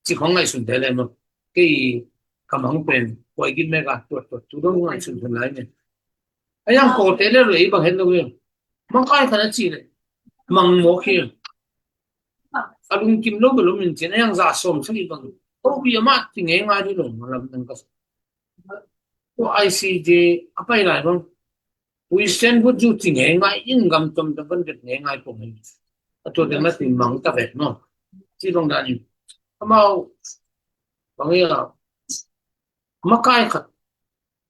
chi khong ngai sun de le mo ke kamang pen poi gin me ga tu do ngai sun sun lai ne ayang ko te le rei bang hen lo ye mang kai khana chi le mang mo khi alung kim lo lo min chen ayang za som chi bang o bi ma ti nge nga di lo ma lam nang ka to ICJ apai lai bang we stand for you ti nge nga in gam tom ta ban det nge nga ko mai to de ma ti mang ta ve no chi long da ni amao bang ya makai khat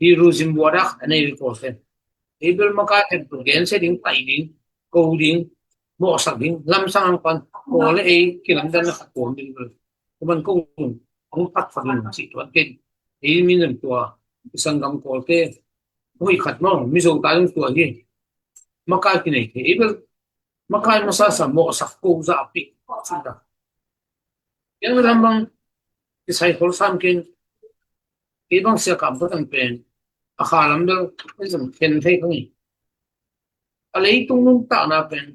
hi ruzim bodak anei ko sen able makai khat to gen se ding pai ding ko ding mo sak ding lam sang pan ko le e ki lam dan khat ko ding ko man ko pat fa ding chi to ken e min nem to isang gam ko te hoi khat mo mi zo ta yung to ni makai ki nei able makai masa sa mo sak ko za pi sida yang ram isai hol sam ken ibang siya kam patang pen akhalam do isang ken thei khangi alei tung nung ta na pen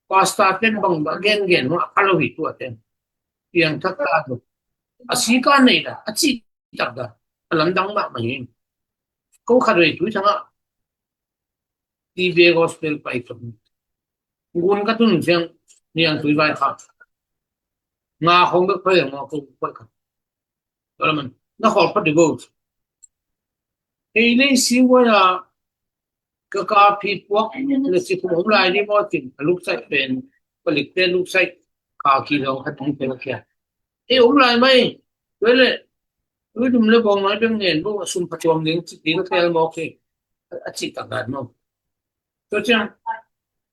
pasta pen bang ba gen no akalo hi tu aten yang thak ta do asika nei da achi tak da alam dang ma mai ko kharoi tu changa TBA gospel pai tu ngun ka tun siang niang tu vai kha nga hong be phai ma ko pai kha alaman na khol pa de go ei nei si wa ya ka phi puak le si khu hom lai ni mo tin luk sai pen palik te luk sai ka ki lo ha tung pe kya ei hom lai mai le dum le bong mai beng nen bo sum pa chom ning chi ding tel mo ke a chi ta ga no to chang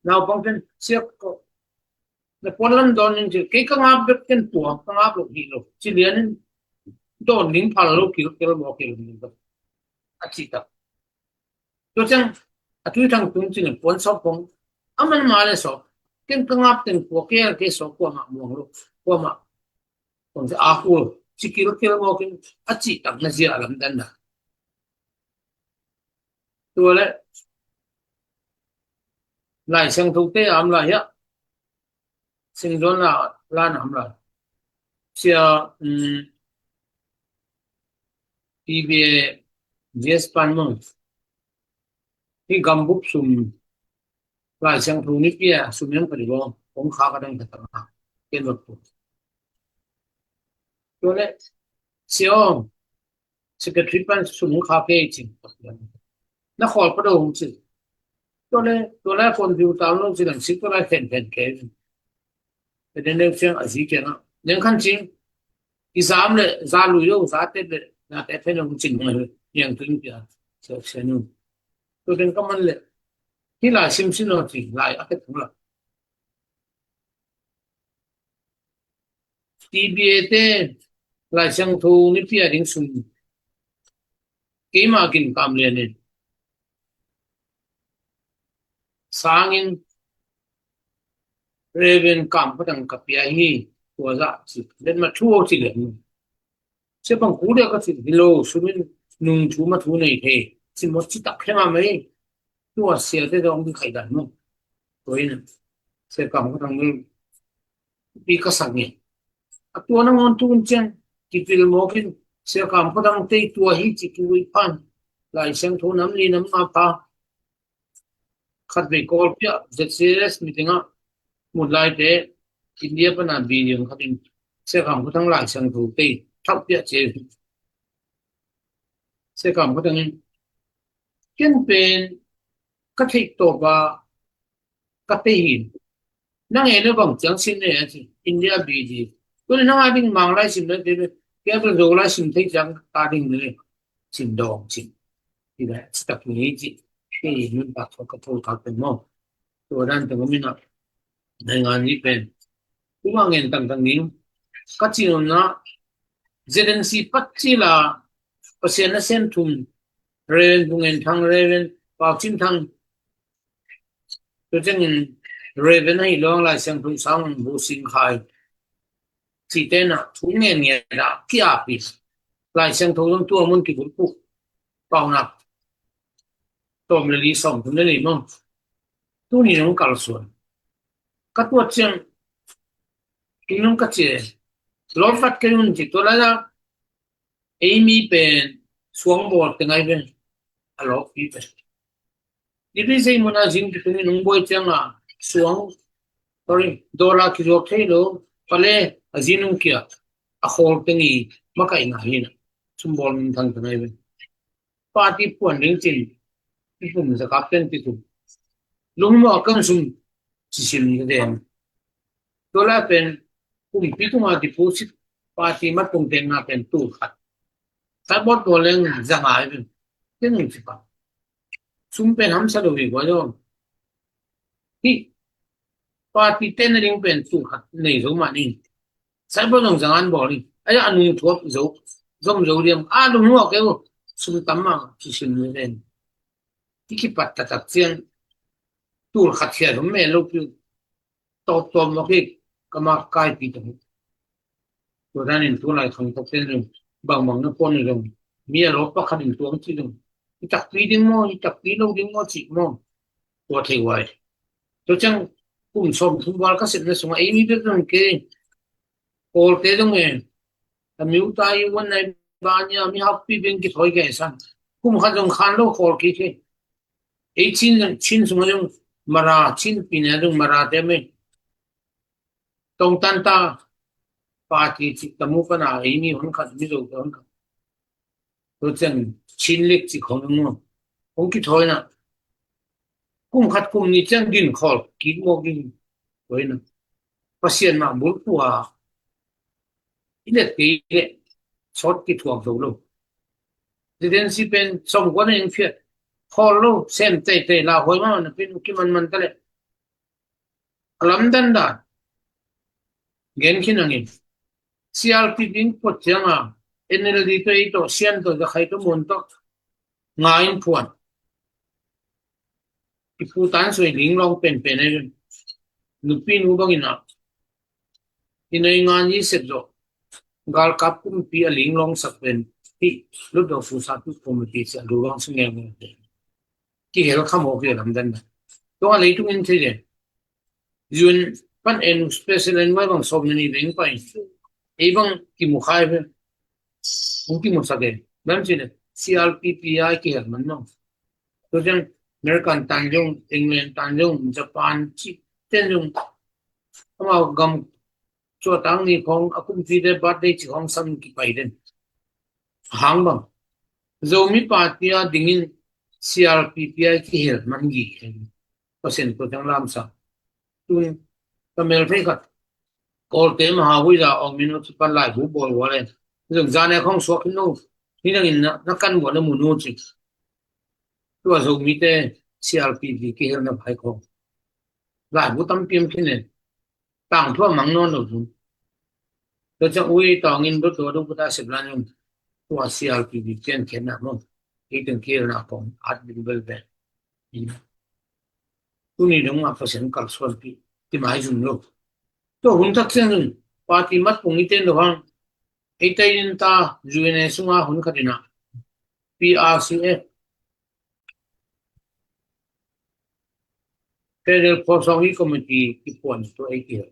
now bong pen siak ko le polan don ning ke ka ngap bet ken puak ka ngap lo hi lo chi lian don ning phal lo ki tel mo ke ning ba a chi ta to chang atu thang tung chin pon so pong aman ma le so ken ka ngap ten puak ke so ko ma mo lo ko ma kon se a ko chi ki ro tel mo ke a chi tak na ji alam dan na to le lai sang thu te am la ya sing don la nam la sia TBA yes pan mo hi gambuk sum lai sang thu ni pia sum yang pa ro ong kha ka dang ta ta ken lo tu to le siom secretary pan sum kha ke chin na khol pa do chi to le kon du ta lo chi dang si to la fen ke pe den le chen a ji ke na nen khan chin exam le za lu yo za te le na te fen lo chin ma yang tu pia so chen nu to den ka man le hi la sim sin no chi lai a ke tu la TBA te lai sang thu ni pia ding sum ke ma kin kam le ne sangin reven kam patang kapia hi to za chi den ma thu chi le se bang ku de ka chi hilo sumin nung chu ma thu nei the chi mo chi tak kha ma mai to se de dong ki khai dan no toin se kam patang ni pi ka sang ni to na ngon tu chen ki pil mo kin se kam patang te to hi chi ki wi pan lai sang thu nam ni nam ma pa khat be kol pya the serious meeting a một lai te India pa na bi yung khatin se kam patang lai sang thu te thap pya che se kam patang ken pen ka thei to ba ka te hin nang e no bang chang sin ne chi India bi ji ko na nga ding mang lai sim le te ke ba zo lai sim thei chang ta ding ne sim dong chi ti da step ni ji ke yin ba ko ka thol ka pen mo to dan to mi na ngan ni pen kuma ngen tang tang ni ka chi na ZNC patchi la pasena sen thum reven bungen thang reven pa chin thang to chang reven ai long la sang thum sang bu sing khai chi te na thu nge nge da kya pi หลายเสียงโทรตัวมันกี่บุปุเป่าหนักตอมเลยส่งถึงเลยมั้งตัวนี้น้องกาลส่วนก็ตัวเชียงกินน้องก็เจรถฟัดกันมันจิตตัวละนะเอมี่เป็นสวงบอดกันไงเป็นอะล็อกปีเป็นดิบิเซมันอาจิงที่นี่น้องบอยเชียงอ่ะสวงsorry ดอลลาร์กิโลเท่าโลพอเลยอาจินุงเกียอะโคลตึงอีมาไกลหน่อยนะสมบูรณ์ทั้งกันไงเป็นปาร์ตี้ป่วนจริงๆที่ผมจะกลับเป็นที่ถูกลุงบอกกันสุ่มสิสิมกันเองตัวละเป็นกลุ่มพิจารณาที่ผู้สิปาร์ตี้มาตรงเต็งมาเป็นตู้ขัดถ้าบอดตัวเล่นจะหายเป็นเรื่องนี้สิปะสุ่มเป็นหำสะดวกกว่าจ้ะที่ปาร์ตี้เต้นเรื่องเป็นตู้ขัดในสมัยนี้ใช้บอดตรงจังอันบอกนี่ไอ้อันนี้ทั่วโจ้เรียมลุงบอกแกว่าสุ่มตั้มมาสิสิมเล่นที่คิดปัตตะตักเสียงตู้ขัดเสียผมไม่รู้คือตัวมาคือก็มากายปีตรงตัวนั้นตัวอะไรของตัวเป็นเรื่องบางนักปนเรื่องมีอะไรปะขัดตัวที่เรื่องจับปีดิ้งมั้งจับปีเราดิ้งมั้งจิมั้งตัวเทวายตัวจังกุ้งชมทุ่งบอลก็เสร็จแล้วส่งไอ้มีเป็นเรื่องเก่งโอเคตรงนี้แต่มีอุทัยวันไหนบ้านเนี่ยมีฮับปี้เป็นกี่ถอยแก่สั่งกุ้งขัดตรงขันโลกโอเคไอ้ชิ้นสมัยตรงมาราชิ้นปีนี้ตรงมาราเต็มเลยตรงตันตาปาร์ตี้ที่ตะมุกนาไอ้นี่หุ่นขัดไม่รู้หุ่นขัดตัวจังชิ้นเล็กที่ของนู้นผมคิดถอยนะกุ้งขัดกุ้งนี่จังกินขอลกินโมกินถอยนะภาษาหน้าบุรุษว่าอีเล็กที่เล็กช็อตที่ถ่วงตัวลูกดิเดนซีเป็นสองคนเองเพียขอลูกเส้นเตะลาหอยมันเป็นกี่มันตะเละลำดันดาเงินขี้นังเอง CRP ดิ้งปวดจังอ่ะ NLD ตัวอีตัวเสียนตัวจะใครตัวมุนตัวงายพวนที่ผู้ตันสวยลิงลองเป็นไอ้นุปีนูบังอินะที่ในงานยี่สิบโลกาลกับกุมปีลิงลองสักเป็นที่รุ่นดอกฟูสัตว์คอมมิตี้จะดูว่าสิ่งยังไงที่เห็นข้ามโอเคลำดันตัวอะไรทุกอย่างที่เด่นยุนปันเอ็นสเปเชียลเอ็นไว้บางสมนีเด้งไปไอ้บางที่มุขายไปมุขที่มุขสักเองแบบนี้เลย CRPPI ที่เห็นมันมั้งตัวจังอเมริกันตันยงอังกฤษตันยงญี่ปุ่นจีนเต้นยงทำเอากำชัวตั้งนี้ของอากุมฟีเดบัตได้ที่ของสังกีไปเด่นหางบังจะมีปาร์ตี้ดิ่ง CRPPI ที่เห็นมันกี่เปอร์เซ็นต์ตัวจังลำสักตัวก็ไม่รู้ก็โอเคมหาวิทยาลัยออกมินุที่ปันไล่ผู้บริวารเลยเรื่องจานในของสวกินนู้นี่นั่งอินนักการเมืองมุนูจิตัวจะมีแต่ CRPP ที่เห็นนับให้ของหลายผู้ตั้มเพียงแค่เนี่ยต่างทั่วมังนนท์ตัวจะอุ้ยต่อเงินตัวดูพุทธศิลป์นั่นตัว CRPP เพียงแค่นั้นมั้งที่ถึงเกี่ยวกับของอาร์ตบิลเบลเบนตัวนี้ต้องมาเปอร์เซ็นต์กับส่วนที่หมายถึงโลกตัวหุ่นทักเส้นนึงปาร์ตี้มัดปุ่งอีเต็นระหว่างไอ้ใจยินตาจูเนสุงาหุ่นขัดนะ PRCF Federal Policy Committee ที่ป่วนตัวไอ้เกี่ยว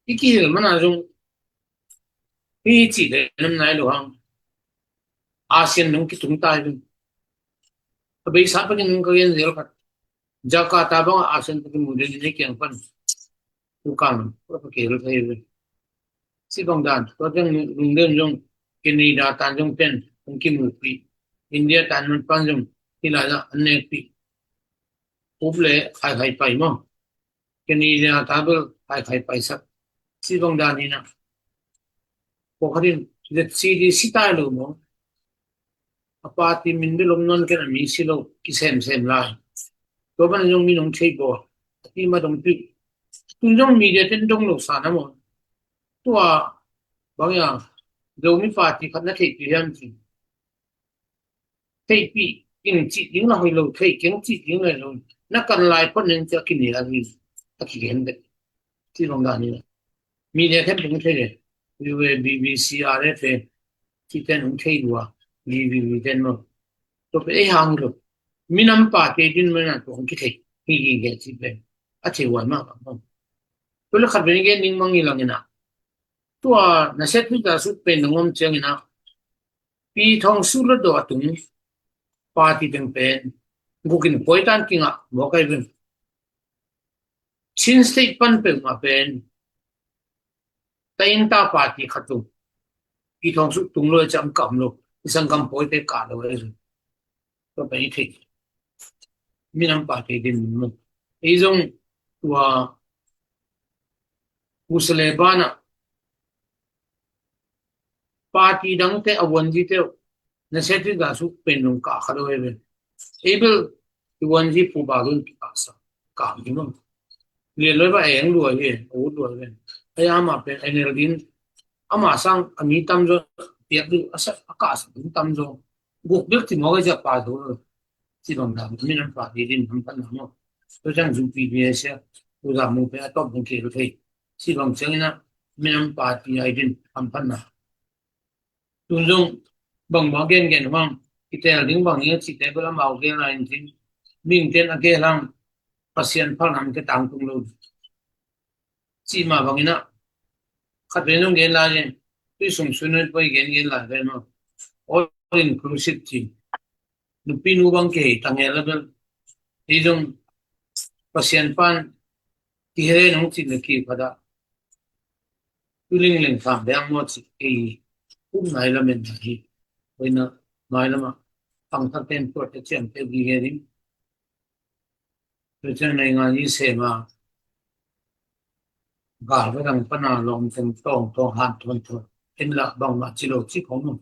ที่เกี่ยวมันอาจจะที่จีเดนนั่นระหว่างอาเซียนนึงที่ถุงตายนึงแต่ไปสับไปนึงก็ยังเดียวกันจาการ์ตาบังอาเซียนที่มุดเลยนี่เกี่ยงปันทุกครั้งก็ไปเกี่ยวเลยสิบางด้านก็ยังลุงเดินจงเคนนีดาตันจงเป็นองค์กิมุปีอินเดียตันมันปันจงที่ลาจะอันเนกปีอุบเลยใครไปมั้งเคนนีดาตาเบลใครไปสักสิบางด้านนี่นะพวกเขาที่จะซีตายเลยมั้งอาปาร์ตี้มินเดลมนนกันมีสิโลกิเซมไลตัวมันยังมีน้องเชยบอที่มาตรงปีตุ้งจงมีเดียเต็นตรงหลุดสานมั้งตัวบางอย่างเรามีปาร์ตี้ขันนักเตะที่ยังจริงเตะปียิงจียิงเราให้เราเตะเก่งจียิงเลยเรานักการไล่คนนึงจะกินอะไรนี่ตะกี้เห็นเด็กที่โรงงานนี่มีเดียแค่ตรงเท่เลยดูBBC RFA ที่เป็นของใช้ดัวรีวิวกันมาตัวไปหางรูมีน้ำปาเตดินมันน่ะตัวของคิดให้ที่เกสิเป็นอาเจวันมากตัวละขัดเป็นเกนิ่งมังอีหลังนะตัวน่ะเสร็จพิจารสุดเป็นงอมเจียงนะปีทองสุรดอตุงปาติเป็นเป็นกูกินป่วยตันกิงอ่ะบอกให้เป็นชินสติปันเป็นมาเป็นแต่อินตาปาติขัดตุปีทองสุดตุงเลยจำกำลูกสังกำป่วยไปกาดเอาไว้ก็ไปที่มีน้ำปาเตดินมันไอ้ตรงตัวอุสเลบานะปาติดังเตอวันจิเตอนะเสติดาสุเป็นลงกาขะด้วยเป็นเอเบลวันจิปูบาลุนปิกาสกามิมันเรียนเลยว่าเองด้วยเองโอ้ด้วยเป็นไอ้อามาเป็นไอเนอร์ดินอามาสังอามีตัมโจเปียกดูอาศัยอากาศเป็นตัมโจบุกเบิกที่มองจะปาดูที่บางดำมีน้ำปาติดินทำกันหมดตัวจังจุปีเบียเสียตัวดำมันเป็นต้นเป็นเกลือที่ที่บางเสียงนะมีน้ำปาติไอดินทำกันนะตัวจงบางเกณฑ์ว่างที่แต่ลิงบางอย่างที่แต่เวลามาเอาเกณฑ์อะไรจริงมิ่งเกณฑ์อะไรลังปัสยานพังน้ำก็ต่างตรงนู้นที่มาบางอย่างขัดเป็นต้องเกณฑ์อะไรที่สมสุนัขไปเกณฑ์อะไรเป็นมั้ง all inclusive จริงนุปีนูบังเกยตั้งเอลเบลที่จงปัสยานพันที่เรื่องของสิ่งที่พอดาตุลิงเล่นฟังเรื่องหมดสิเออุ้มนายละเมนที่วันนั้นนายละมาฟังทั้งเต็มโปรเทคชั่นเต็มที่เรื่องเพราะฉะนั้นในงานนี้เสมากาลก็ต้องปนาลงถึงต้องหันทนเห็นละบางมาจิโร่ที่ของมัน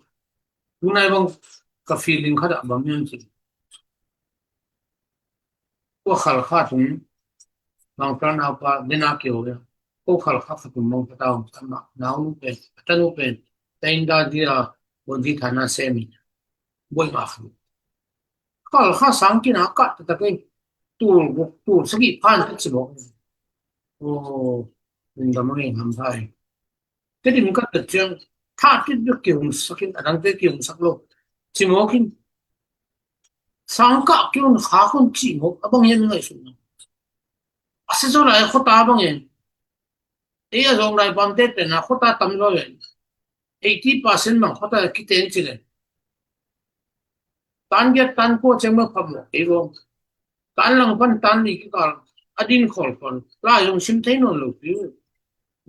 ดูนายบางกับฟีลิ่งเขาจะบางอย่างสิพวกขลาดถึงบางครั้งเอาไปเดินอาเกี่ยวเลยพวกขลาดถึงมองตาทำหนาวนุ่มเป็นตันนุ่มเป็นแต่อินดาดีอาวันที่ฐานะเซมิบ่อยมากขลาดสังกินอากาศแต่ก็ตูสกิพันธุ์ที่บอกโอ้เป็นดำไม่ทำได้แต่ที่มันก็จะเจอถ้าที่เกี่ยวสักอันนั้นเกี่ยวสักโลกที่มองกินสังกัดเกี่ยวข้าคนที่มองบางอย่างไม่สุดอาศัยส่วนไหนเขาตาบางอย่างเอ้ยส่วนไหนบางเด็ดเป็นนะเขาตาตั้มเลย80%บางเขาตาคิดเองสิเลยตันเก็ตตันโคเชงมาพับเอวตันหลังพันตันนี่ก็อดินขอลคนลายงชิมเทนนลูกอยู่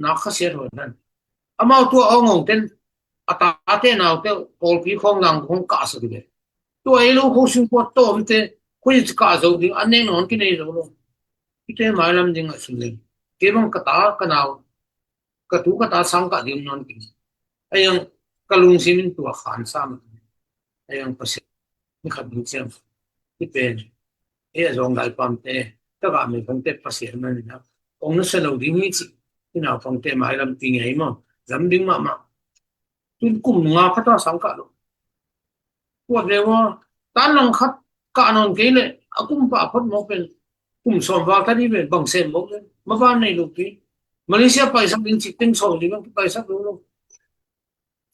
นักเสียหัวนั่นอามาตัวเอางงเต็นอัตราเตนเอาเตโอลพีของหลังของกาสเลยตัวเอลูเขาชิมปวดโตมันเตคุยจะกาสเอาดิอันนี้นอนกินเองรู้ที่เตหมายลำจึงสุดเลยเก็บมันกระตากระนาวกระตุกกระตาสังกัดยังนอนกินไอ้ยังกระลุงซิมินตัวขานซ้ำไอ้ยังประสิทธิ์ไม่ขัดดูเสียงที่เป็นเอ้ยส่งได้ปั๊มเตะถ้าก็ไม่ฟังเตะประสิทธิ์มันนะองค์นั้นสนุกดีมิจิที่น่าฟังเตะหมายลำติงไงมั้งลำดึงมาตุนกุมงาพัฒนาสังกัดลูกพวกเรียกว่าตานลังคัดการนอนเกลเลยอากุมป่าพดมองเป็นกุมสมว่ากันนี่เป็นบางเซนบอกเลยมาบ้านในลูกที่มาเลเซียไปสักดินจิตติงส่งดีมั้งไปสักลูก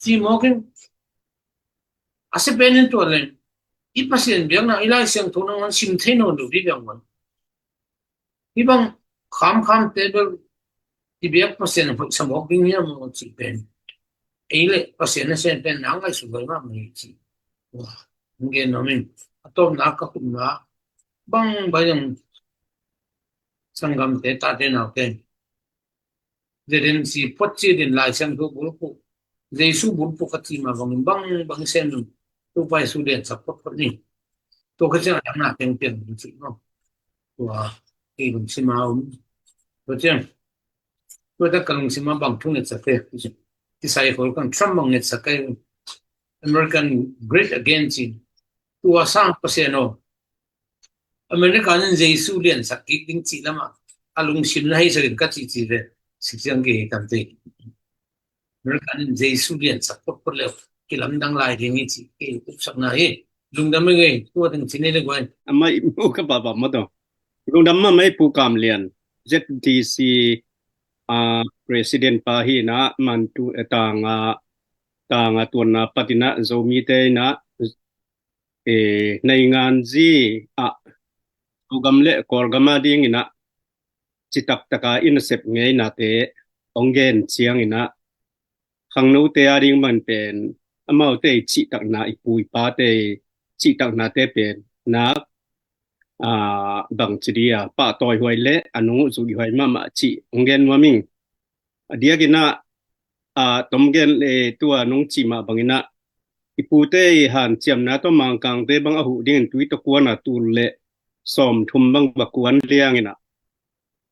ที่มองกันอาศัยเป็นตัวเลยอีพัศน์เบียงนะอีไลเสียงทุนนั้นชิมเทนนดูดีเบียงมันอีบางคำเทเบิลที่เบียงพัศน์สมองกินเนี่ยมันจิเป็นเอเลยพัศน์เส้นเป็นนังไงสุดเลยมากมันจิว้ามึงเห็นน้ำมันต้มนักก็คุณว่าบางใบยังสังกัมเตตาเตนเอาเตนเดินสิพัชดินลายเสียงทุกบุรุษเจสุบุรุษกัตติมาบางเส้นตัวไปสุดเด่นสักพักนี่ตัวก็จะทำหน้าเต็มจริงๆเนาะตัวที่ลุงซิมาตัวเจ้าตัวตะกันลุงซิมาบางทุ่งเน็ตสักเท่ที่ใส่หัวกันทรัมป์บางเน็ตสักเท่ American Great Again จริงตัวสร้างเปอร์เซ็นต์อเมริกันเจสุเลียนสักกี่ดิ้งจีละมาอาลุงซิมให้สักกัดจีเลยสิ่งที่อังกฤษทำได้อเมริกันเจสุเลียนสักพักเลยกิลำดังหลายที่นี่จีเกี่ยวกับสักหน่อยลุงดำไม่ไงตัวถึงที่นี่เลยกว่าไม่มูกบ่บ่ต้องลุงดำไม่ผู้กำเรียน ZDC president ปาฮีนะมันตุตาง ตางตัวนาปฏินะโซมีเตนะในงานจีอุกำเละกอลกามาดิ้งนะจิตักตะกาอินเซปไงนะเตองเกนเชียงนะขังนูเตอาดิ้งมันเป็นอมาเตจิตักนาอิปุยปาเตจิตักนาเตเป็นนักบังจดียปะตอยหวยเละอนุสุยหวยมาจิองเกนวามิงเดียกินะตมเกนตัวนุงจิมาบังนะipu te han chiam na to mang kang te bang ahu ding tui to kwana tu le som thum bang bakwan liang ina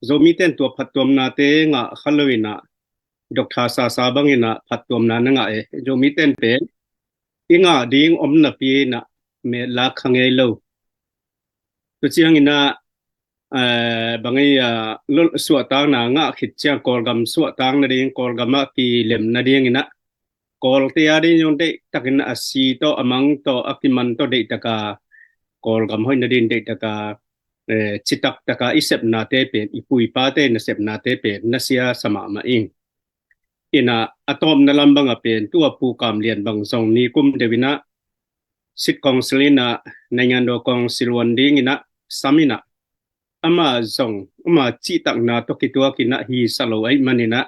zomi ten to phatom na te nga khalwina dokha sa sa bang ina phatom na nga zomi ten pe inga ding om na pi na me la khange lo to chiang ina bangai lol suatang na nga khit chiang kolgam suatang na ding kolgama pi lem na ding ina kol te ari yon de takin asi to amang to akiman to de taka kol gam hoin din de taka chitak taka isep na te pen ipui pa te na sep na te pen nasia sama ma ing ina atom na lambang a pen tu pu kam lian bang song ni kum devina sit kong selina nangan do kong silwan ding ina samina ama zong ama chitak na to kitwa kina hi salo ai manina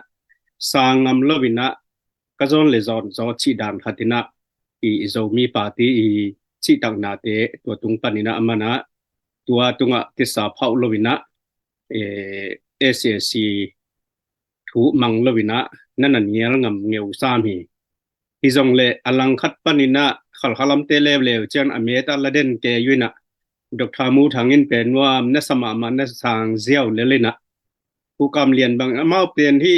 sangam lovina kazon lezon zo chi dan khatina zo mi party chi tak na te to tung panina amana tua tunga kisa phau lovina SSC thu mang lovina nanan yel ngam ngeu sam hi izong le alang khat panina khalkhalam te lew chen ameta laden ke yuina dr mu thangin penwa na sama man na sang ziaw lelena ku kam lian bang amau pen hi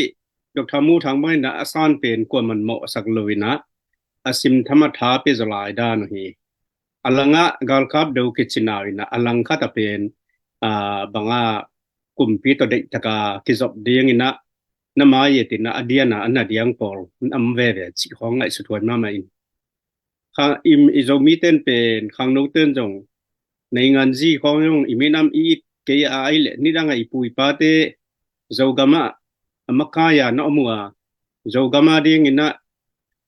dr mu thang mai na asan pen ko man mo sak lovina asim thamatha pe zalai da no hi alanga gal kap do kitchinawina alang khata pen banga kumpi to de taka kizop ding ina nama yetina adiana anadiang pol amve ve chi khong ngai sutwan ma mai kha im izomi ten pen khang no ten jong nei ngan ji khong yong iminam I ke ai le ni danga ipui pa te zogama amakaya na omua zogama ding ina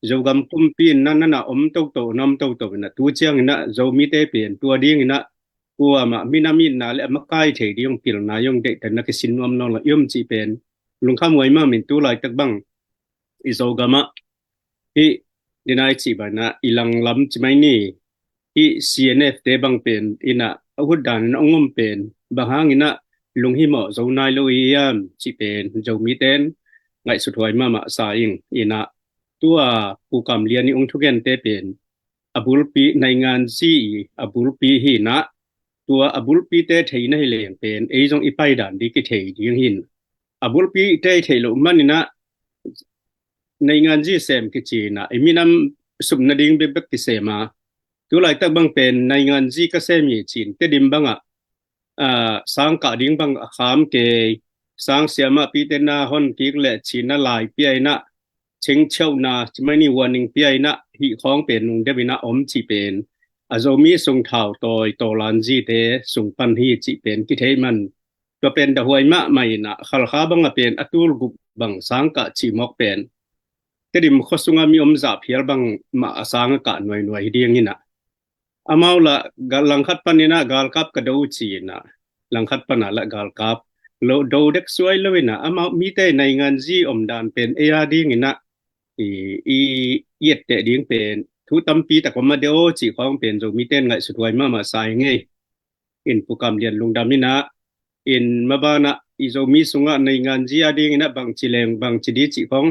zogam kumpin na om to nam to na tu chiang ina zomi te pen tu ding ina kuwa ma minamin na le makai the ding pil na yong de tan na ke sinwam no la yum chi pen lung kham wai ma min tu lai tak bang izogama hi dinai chi ba na ilang lam chi mai ni hi CNF te bang pen ina ahudan na ngom pen bahang ina lung hi mo zo nai lo yam chi pen zo mi ten ngai su thoi ma sa ing ina tua pu kam lian ni ong thugen te pen abul pi nai ngan si abul pi hi na tua abul pi te thei na hi leng pen ei jong I pai dan di ki thei ding hin abul pi te thei lo manina nai ngan ji sem ki chi na eminam sum na ding be bek ki sema tu lai tak bang pen nai ngan ji ka sem yi chin te dim banga sang ka ding bang kham ke sang siama pi te na hon ki le chin na lai pi ai na cheng cheu na chmai ni warning pi ai na hi khong pen nung de bina om chi pen azomi sung thau toy tolan ji te sung pan hi chi pen ki thei man to pen da huai ma mai na khal kha bang a pen atul gup bang sang ka chi mok pen kedim khosunga mi om za phial bang ma asang ka noi ding ina amaula galang khat panina gal kap ka do chi na lang khat pana la gal kap lo do dek suai lowina ama mi te nai ngan ji om dan pen aya ding ina i yet te ding pen thu tampi ta ko ma deo chi khong pen zo mi ten ngai sutwai ma sai nge in pukam lian lungdam ina in mabana izo mi sunga nai ngan ji ading ina bang chileng bang chidi chi khong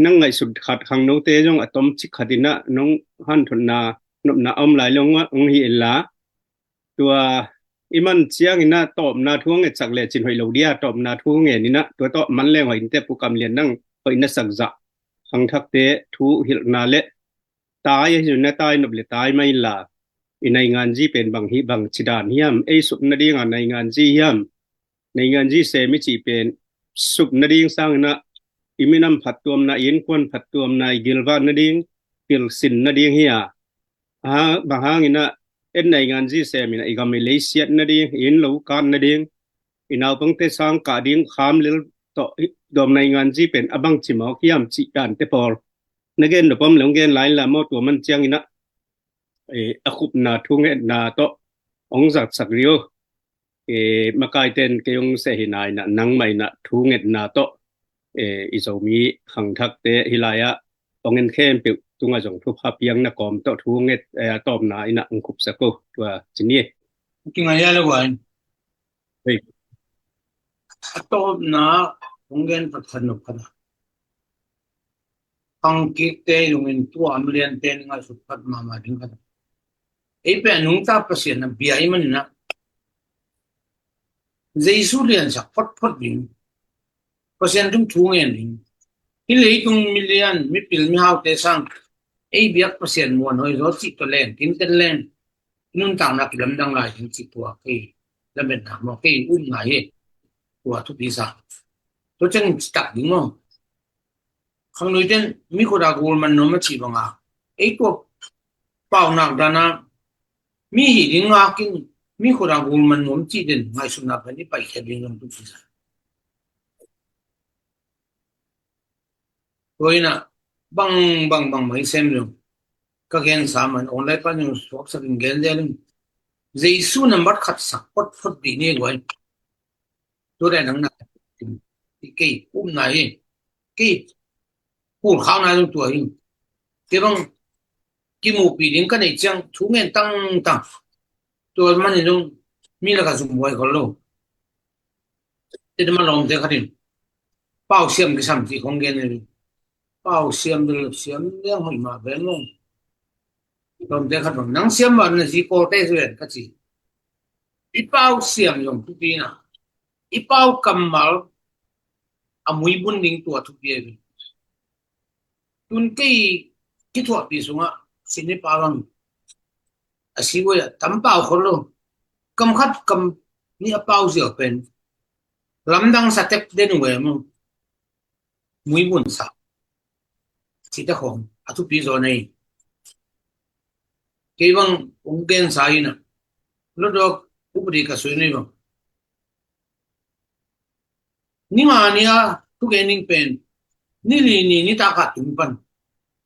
nang ngai sut khat khang no te jong atom chi khatina nong han thunna nop na om lai long ong hi la tua iman chiang ina tom na thuang e chak le chin hoi lo dia tom na thu nge ni na to to man le hoi te pukam lian nang hoi na sak za khang thak te thu hil na le tai hi na tai nop le tai mai la inai ngan ji pen bang hi bang chidan hiam ei sup na ding anai ngan ji hiam nei ngan ji se mi chi pen sup na ding sang na iminam phatom na in kon phatom na gilwa na ding pil sin na ding hiya bahang ina en nei ngan ji se mi na igam malaysia na ding in lo kan na ding inaw pang te sang ka ding kham lil to dom nei ngan ji pen abang chi mo hiam chi dan te por negen do pom longgen lain la mo to man chiang ina akhup na thunge na to ongjat sakrio makai ten keyong se hinai na nang mai na thunge na to izomi khangthak te hilaya ongen khem pe tunga jong thu pha piang na kom to thunge tom na ina angkhup sako twa chini kingaya le wan ei atop na ungen pathanuk kada pangkik te yungin tu amlian ten nga supat mama ding kada pe nung ta pasien na biai man na jesu lian sak phot ding pasien tung thungen ding hilei tung million mi pil mi hau te sang biak pasien mon hoi ro chi to len tin ten len nun tang na kilam dang lai tin chi tua ke la men na mo ke ngai he tua thu pi sa to chen tak ding mo khang noi ten mi ko da gol man no ma chi ba nga ko pau nak dana mi hi ding nga kin mi ko da gol man no chi den ngai su na ba ni pai khe ding no tu chi sa toina bang mai sem lo ka gen saman online pa yung swak sa gen den jesu number khat sak pot di ni goi to da nang na ke na hi ke pu khao na lu tu hi ke bang ki mu pi ding ka nei chang thu ngen tang to man ni dong mi la ka zum moi ko lo te ma long te khatin pao siam ke sam ti khong gen ni pao siam de siam yang hoi ma ben lo tom te khat nang siam ma na si ko te suen ka chi I pao siam yong tu pi na I pao kamal amui bun ding tu tu pi tun ke ki tu pi sunga sini pawang asiwo ya tam pao kholo kam khat kam ni a pao zio pen lamdang sa tek den we mo mui bun sa chi ta khong atu pi zo nei ke bang ungen sa ina lo do upri ka sui nei bang ni ma ni a tu ge ning pen ni li ni ta ka tum pan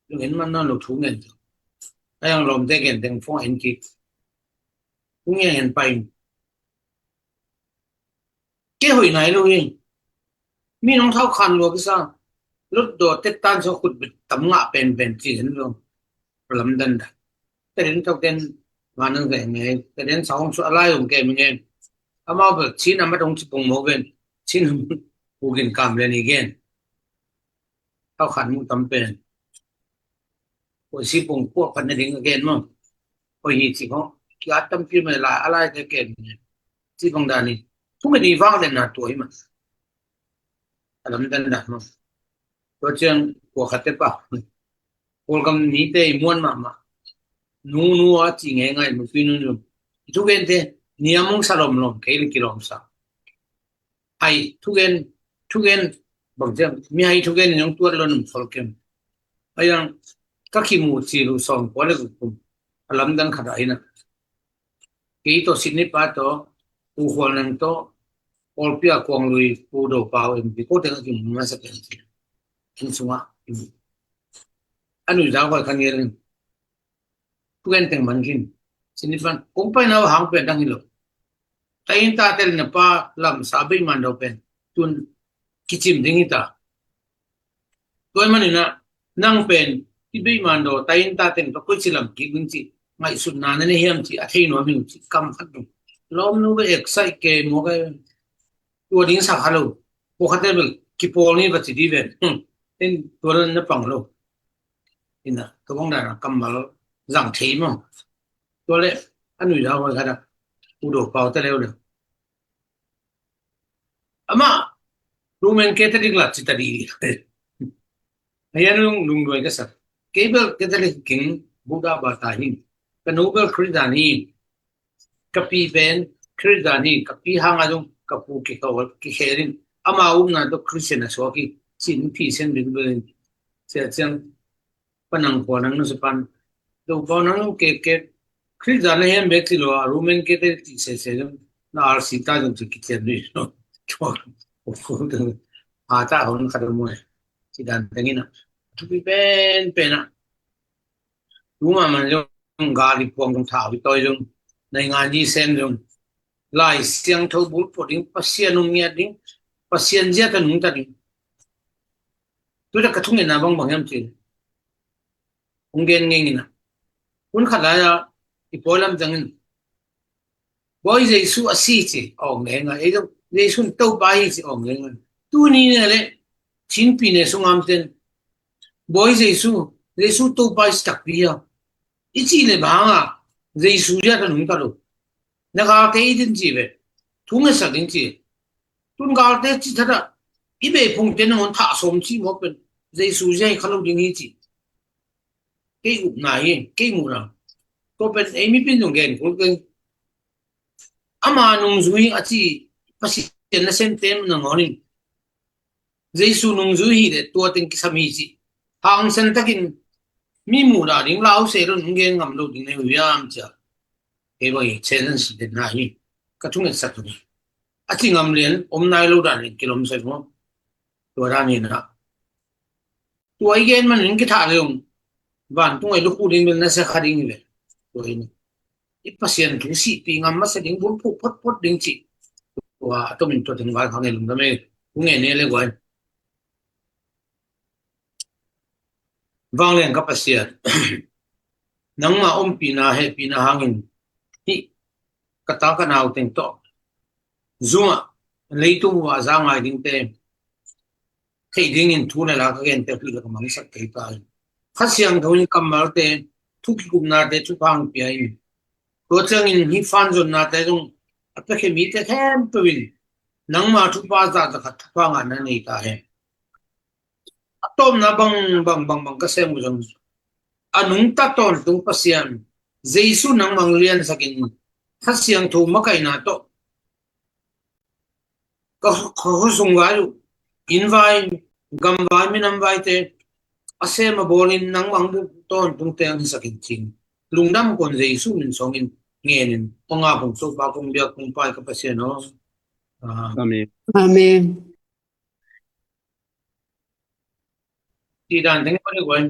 lo hen man na lo thu ngen ayang lom te gen teng fo en ki nge en pai ke hoi nai lo yin mi nong thau khan lo ki sa lut do te tan so khut bit tam nga pen chi hen lo lam dan da te den tok den ma nang ge nge te den saung su alai um ke mi nge ama ba chi na ma dong chi pung mo ben chi na pu gen kam le ni gen thau khan mu tam pen ko si pung ko pan ding again mo ko hi chi ko ki atam pi me la alai te ke chi pung da ni tu me di wang den na to hi ma alam dan da mo to chen ko khate pa ko gam ni te muan ma nu a chi nge ngai mu pi nu tu gen te niamong salom lom ke li kilom sa ai tu gen bang jam mi ai tu gen nyong tu lo num sol kem ayang ka ki mu chi lu som ko le ku alam dan khada ina ke to sinni pa to u hol nang to ol pia kwang lui pu do pa em bi ko te ki ma sa ken kin sunga anu ja ko kan yer tu gen teng man kin sinni fan kong pa na hang pe dang hilo tayin ta tel na pa lam sabi man do pen tun kichim ding ita toy man ina nang pen ti be man do tayin ta ten ko chilam ki gung chi ngai sun na ne hiam chi a thei no mi chi kam khat du lom nu be excite ke mo ga to ding sa halo ko khate bel ki pol ni ba chi di ben ten to ran na pang lo ina to bong da kam mal zang thei mo to le anu ja ko khada u do pau ta le le ama Roman Catholic la chi ta di ayan lung doi ka sa cable Catholic king Buddha bata hin ka Nobel Kridani kapi ben Kridani kapi hanga dong kapu ki kawal ki herin ama na to Christian so ki sin pi sen bin ben se chen panang ko nang no se pan do ko nang ke Kridani hem beti lo Roman Catholic se na ar sita dong ki chen ni no ata hon kada mo si dan tengina ทุกเป็นอ่ะรู้มามันเรื่องกาลิพวงตรงถาววิตอยรงในงานยี่เซนรงลายเสียงทบุลปดิ้งปัสเซียนุงเงียดิ้งปัสเซียนเจียกันนุงตัดดิ้งตัวจะกระทุ่งเงินนะบางยามจีองเกนเงินนะคุณขัดอะไรอีพอลำจังเงินบ่อยเจสุอาศัยจีออกเงินไงไอ้เจ้าเจสุนเต้าไปจีออกเงินตัวนี้เนี่ยเลยชินปีเนี่ยสงครามเต็นบ่อยเจสุเต้าไปสตักปีอ่ะอีจีเลยบ้างอ่ะเจสุเจียกันนุงตัดลูนักการเตยดินจีเวทุ่งเงินสักดินจีทุ่งการเตยจีทัดอ่ะอีเบพงเต็นมันท่าสมจีหมดเป็นเจสุเจียขลุ่มดิ้งจีเกี่ยอุบนายเกี่ยมูนะก็เป็นเอมิเป็นตรงเกนคุณกันอามานุ่งจุยอาจีภาษีเจนเซนเต็มนังหนิเจสุนุ่งจุยเดตัวเต็งกิสามีจีทางเซนตะกินมีมูนาดิ้งลาวเซรุนเกนงำลูดิ้งในวิยามจ้ะเฮ้ยเชนสิเดนายก็ทุ่งเงินสักตัวนี้อาจีงำเลียนนายลูดานิกิโลเมตรมั้งตัวด้านนี้นะตัวไอเกนมันหนึ่งกิท่าเลยบ้านทุ่งไอลูกผู้ดิ้งเป็นนักเสกดิ้งเลยตัวนี้อีพัศยันทุกสิ่งปีงามมาเสดิ้งบุญผู้พดดิ้งจีตัวตัวมันตัวถึงวันข้างในลุงทำไมทุ่งเงินเนี่ยเลยกว่าฟังเรื่องกับพัศยันนังมาปีนาเฮปีนาหางินที่กระตากระนาวเต็งโตซัวเลยตัวว่าจางไงดิ้งเต็มที่ดิ้งอินทุนแล้วก็เงินเต็มที่แล้วก็มันสักกี่ตายพัศยันทุนกำมาเต็มทุกกุมนาเต็มทุกพังปีอินตัวเจ้าอินฮิฟันจนนาเต็มตรงอัตเข้มีแต่แค่ตัววินนังมาทุกภาษาจะขัดทุกพังอันนั้นนี่ตาเห็นต้มนะบางก็เสมุจงอันนุ่งตัดตอนตรงพัศยันเจสุนังมังเลียนสักินพัศยันทูมาไกนาโตก็เขาส่งไว้ลูอินไว้กำไว้ไม่นำไว้เตะอาเซมาบอลินนังมังบุตอนตรงเตียงสักินจริงลุงดำคนเจสุมินสองอินเงี้ยนินปงอาผมสุบาคงเบียคงไปกับพัศยันเนาะอาเมน Amen. ที่ด้านทั้งหมดเลย